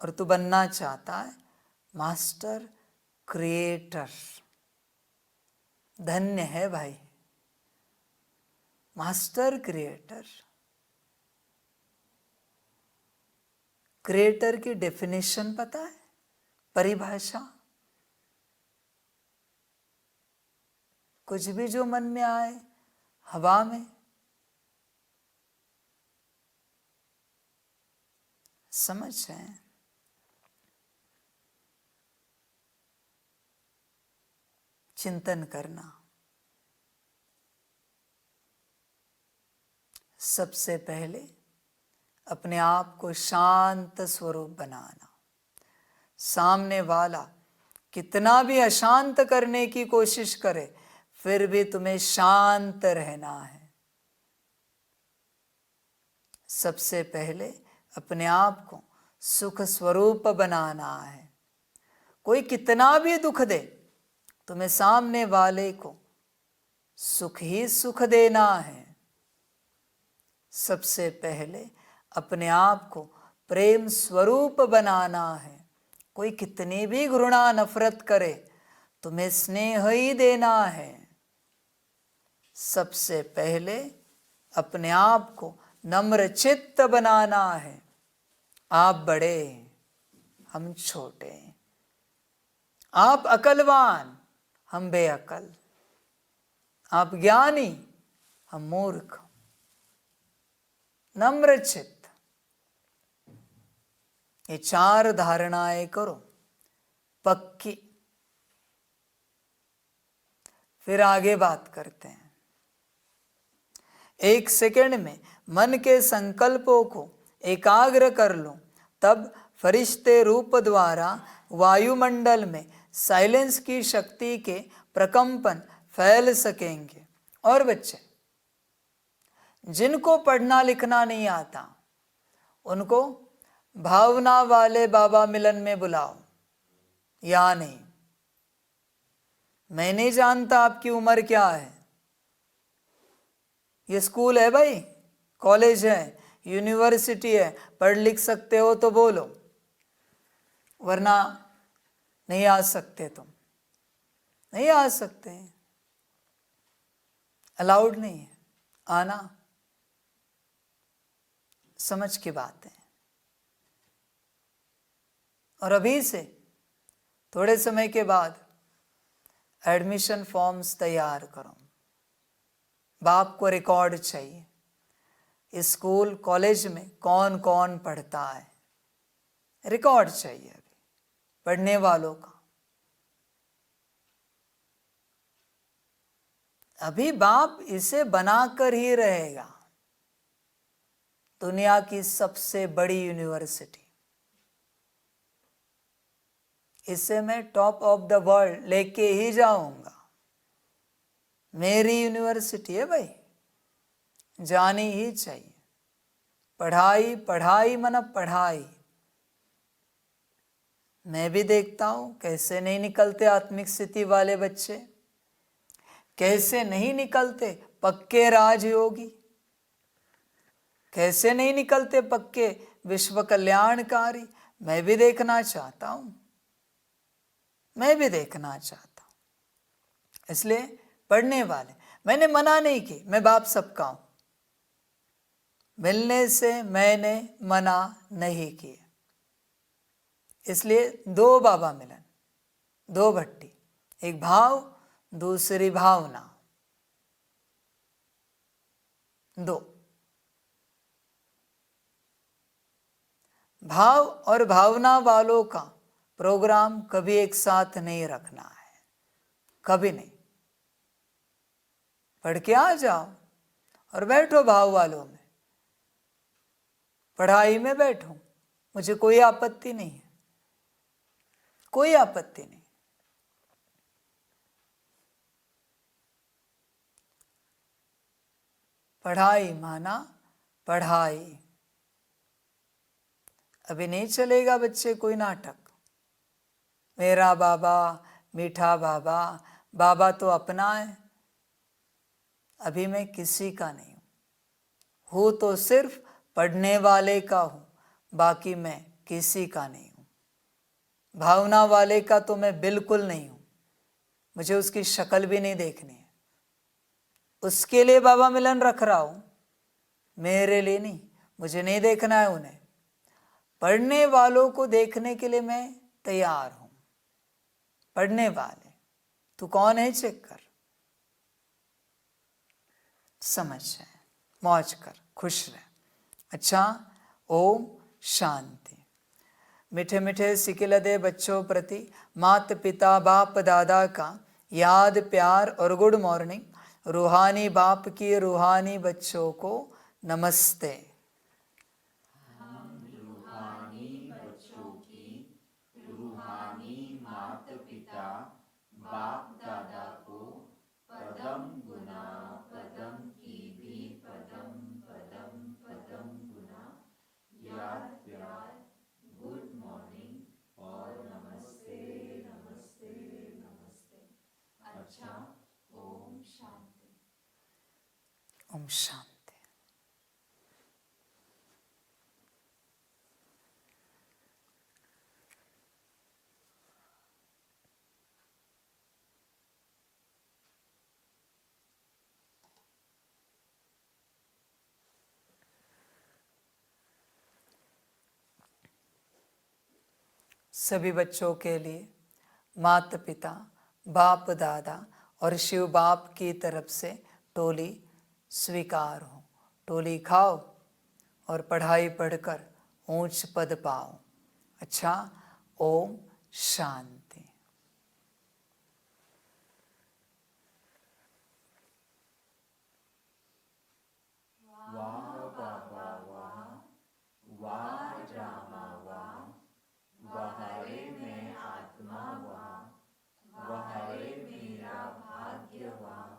और तू बनना चाहता है मास्टर क्रिएटर। धन्य है भाई, मास्टर क्रिएटर। क्रिएटर की डेफिनेशन पता है, परिभाषा? कुछ भी जो मन में आए, हवा में। समझ है? चिंतन करना। सबसे पहले अपने आप को शांत स्वरूप बनाना। सामने वाला कितना भी अशांत करने की कोशिश करे, फिर भी तुम्हें शांत रहना है। सबसे पहले अपने आप को सुख स्वरूप बनाना है। कोई कितना भी दुख दे, तुम्हें सामने वाले को सुख ही सुख देना है। सबसे पहले अपने आप को प्रेम स्वरूप बनाना है। कोई कितनी भी घृणा नफरत करे, तुम्हें स्नेह ही देना है। सबसे पहले अपने आप को नम्र चित्त बनाना है। आप बड़े, हम छोटे, आप अकलवान, हम बेअकल। आप ज्ञानी, हम मूर्ख। नम्र चित्त, ये 4 धारणाएं करो पक्की। फिर आगे बात करते हैं। 1 सेकंड में मन के संकल्पों को एकाग्र कर लो, तब फरिश्ते रूप द्वारा वायुमंडल में साइलेंस की शक्ति के प्रकंपन फैल सकेंगे। और बच्चे, जिनको पढ़ना लिखना नहीं आता उनको भावना वाले बाबा मिलन में बुलाओ, या नहीं? मैं नहीं जानता आपकी उम्र क्या है। ये स्कूल है भाई, कॉलेज है, यूनिवर्सिटी है, पढ़ लिख सकते हो तो बोलो, वरना नहीं आ सकते। तुम नहीं आ सकते, अलाउड नहीं है आना। समझ की बात है। और अभी से थोड़े समय के बाद एडमिशन फॉर्म्स तैयार करो। बाप को रिकॉर्ड चाहिए, इस स्कूल कॉलेज में कौन कौन पढ़ता है, रिकॉर्ड चाहिए अभी पढ़ने वालों का। अभी बाप इसे बनाकर ही रहेगा, दुनिया की सबसे बड़ी यूनिवर्सिटी। इसे मैं टॉप ऑफ द वर्ल्ड लेके ही जाऊंगा। मेरी यूनिवर्सिटी है भाई, जानी ही चाहिए। पढ़ाई पढ़ाई मन पढ़ाई। मैं भी देखता हूं कैसे नहीं निकलते आत्मिक स्थिति वाले बच्चे, कैसे नहीं निकलते पक्के राजयोगी, कैसे नहीं निकलते पक्के विश्व कल्याणकारी। मैं भी देखना चाहता हूं, मैं भी देखना चाहता हूं। इसलिए पढ़ने वाले, मैंने मना नहीं की, मैं बाप सबका हूं। मिलने से मैंने मना नहीं किया। इसलिए 2 बाबा मिलन, 2 भट्टी, एक भाव दूसरी भावना, 2 भाव और भावना वालों का प्रोग्राम कभी एक साथ नहीं रखना है, कभी नहीं। पढ़ के आ जाओ और बैठो भाव वालों में, पढ़ाई में बैठो, मुझे कोई आपत्ति नहीं है, कोई आपत्ति नहीं। पढ़ाई माना पढ़ाई। अभी नहीं चलेगा बच्चे कोई नाटक, मेरा बाबा, मीठा बाबा, बाबा तो अपना है। अभी मैं किसी का नहीं हूं तो सिर्फ पढ़ने वाले का हूं, बाकी मैं किसी का नहीं हूं। भावना वाले का तो मैं बिल्कुल नहीं हूं, मुझे उसकी शक्ल भी नहीं देखनी है। उसके लिए बाबा मिलन रख रहा हूं, मेरे लिए नहीं, मुझे नहीं देखना है उन्हें। पढ़ने वालों को देखने के लिए मैं तैयार हूं। पढ़ने वाले, तू कौन है चेक कर, समझ है, मौज कर, खुश रह। अच्छा, ओम शांति। मीठे मीठे सिकिलदे बच्चों प्रति माता पिता बाप दादा का याद प्यार और गुड मॉर्निंग। रूहानी बाप की रूहानी बच्चों को नमस्ते। हम रूहानी बच्चों की रूहानी माता पिता बाप दादा को पदम गुना पदम की भी पदम पदम पदम गुना याद प्यार गुड मॉर्निंग और नमस्ते नमस्ते नमस्ते। अच्छा, ओम शांति। ओम शांति। सभी बच्चों के लिए माता पिता बाप दादा और शिव बाप की तरफ से टोली स्वीकार हो। टोली खाओ और पढ़ाई पढ़कर ऊंच पद पाओ। अच्छा, ओम शांति। वाह बाबा वाह, वाह रामा वाह, वाह रे मैं आत्मा वाह, वाह रे मेरा भाग्य वाह,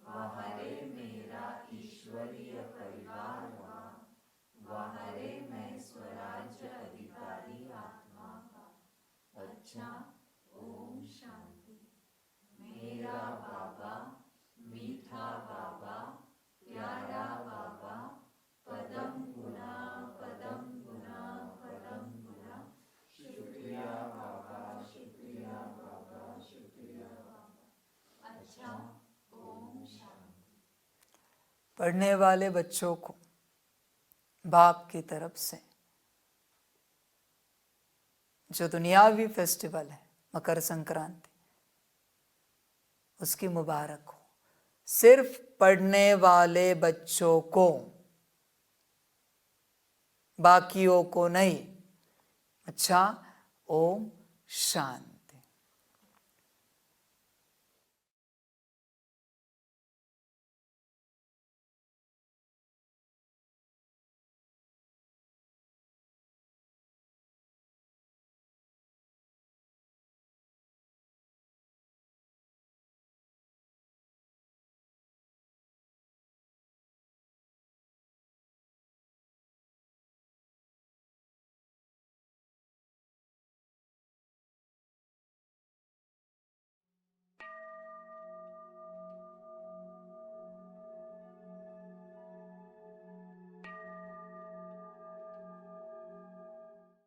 वाह रे मेरा ईश्वरीय परिवार वाह, वाह रे मैं स्वराज्य अधिकारी आत्मा वाह। अच्छा, ओम शांति। मेरा बाबा, मीठा बाबा, प्यारा बाबा, पदम गुना पदम गुना पदम गुना, शुक्रिया बाबा, शुक्रिया बाबा, शुक्रिया बाबा। अच्छा, ओम शांति। पढ़ने वाले बच्चों को बाप की तरफ से जो दुनियावी फेस्टिवल है मकर संक्रांति, उसकी मुबारक हो। सिर्फ पढ़ने वाले बच्चों को, बाकियों को नहीं। अच्छा, ओम शांति।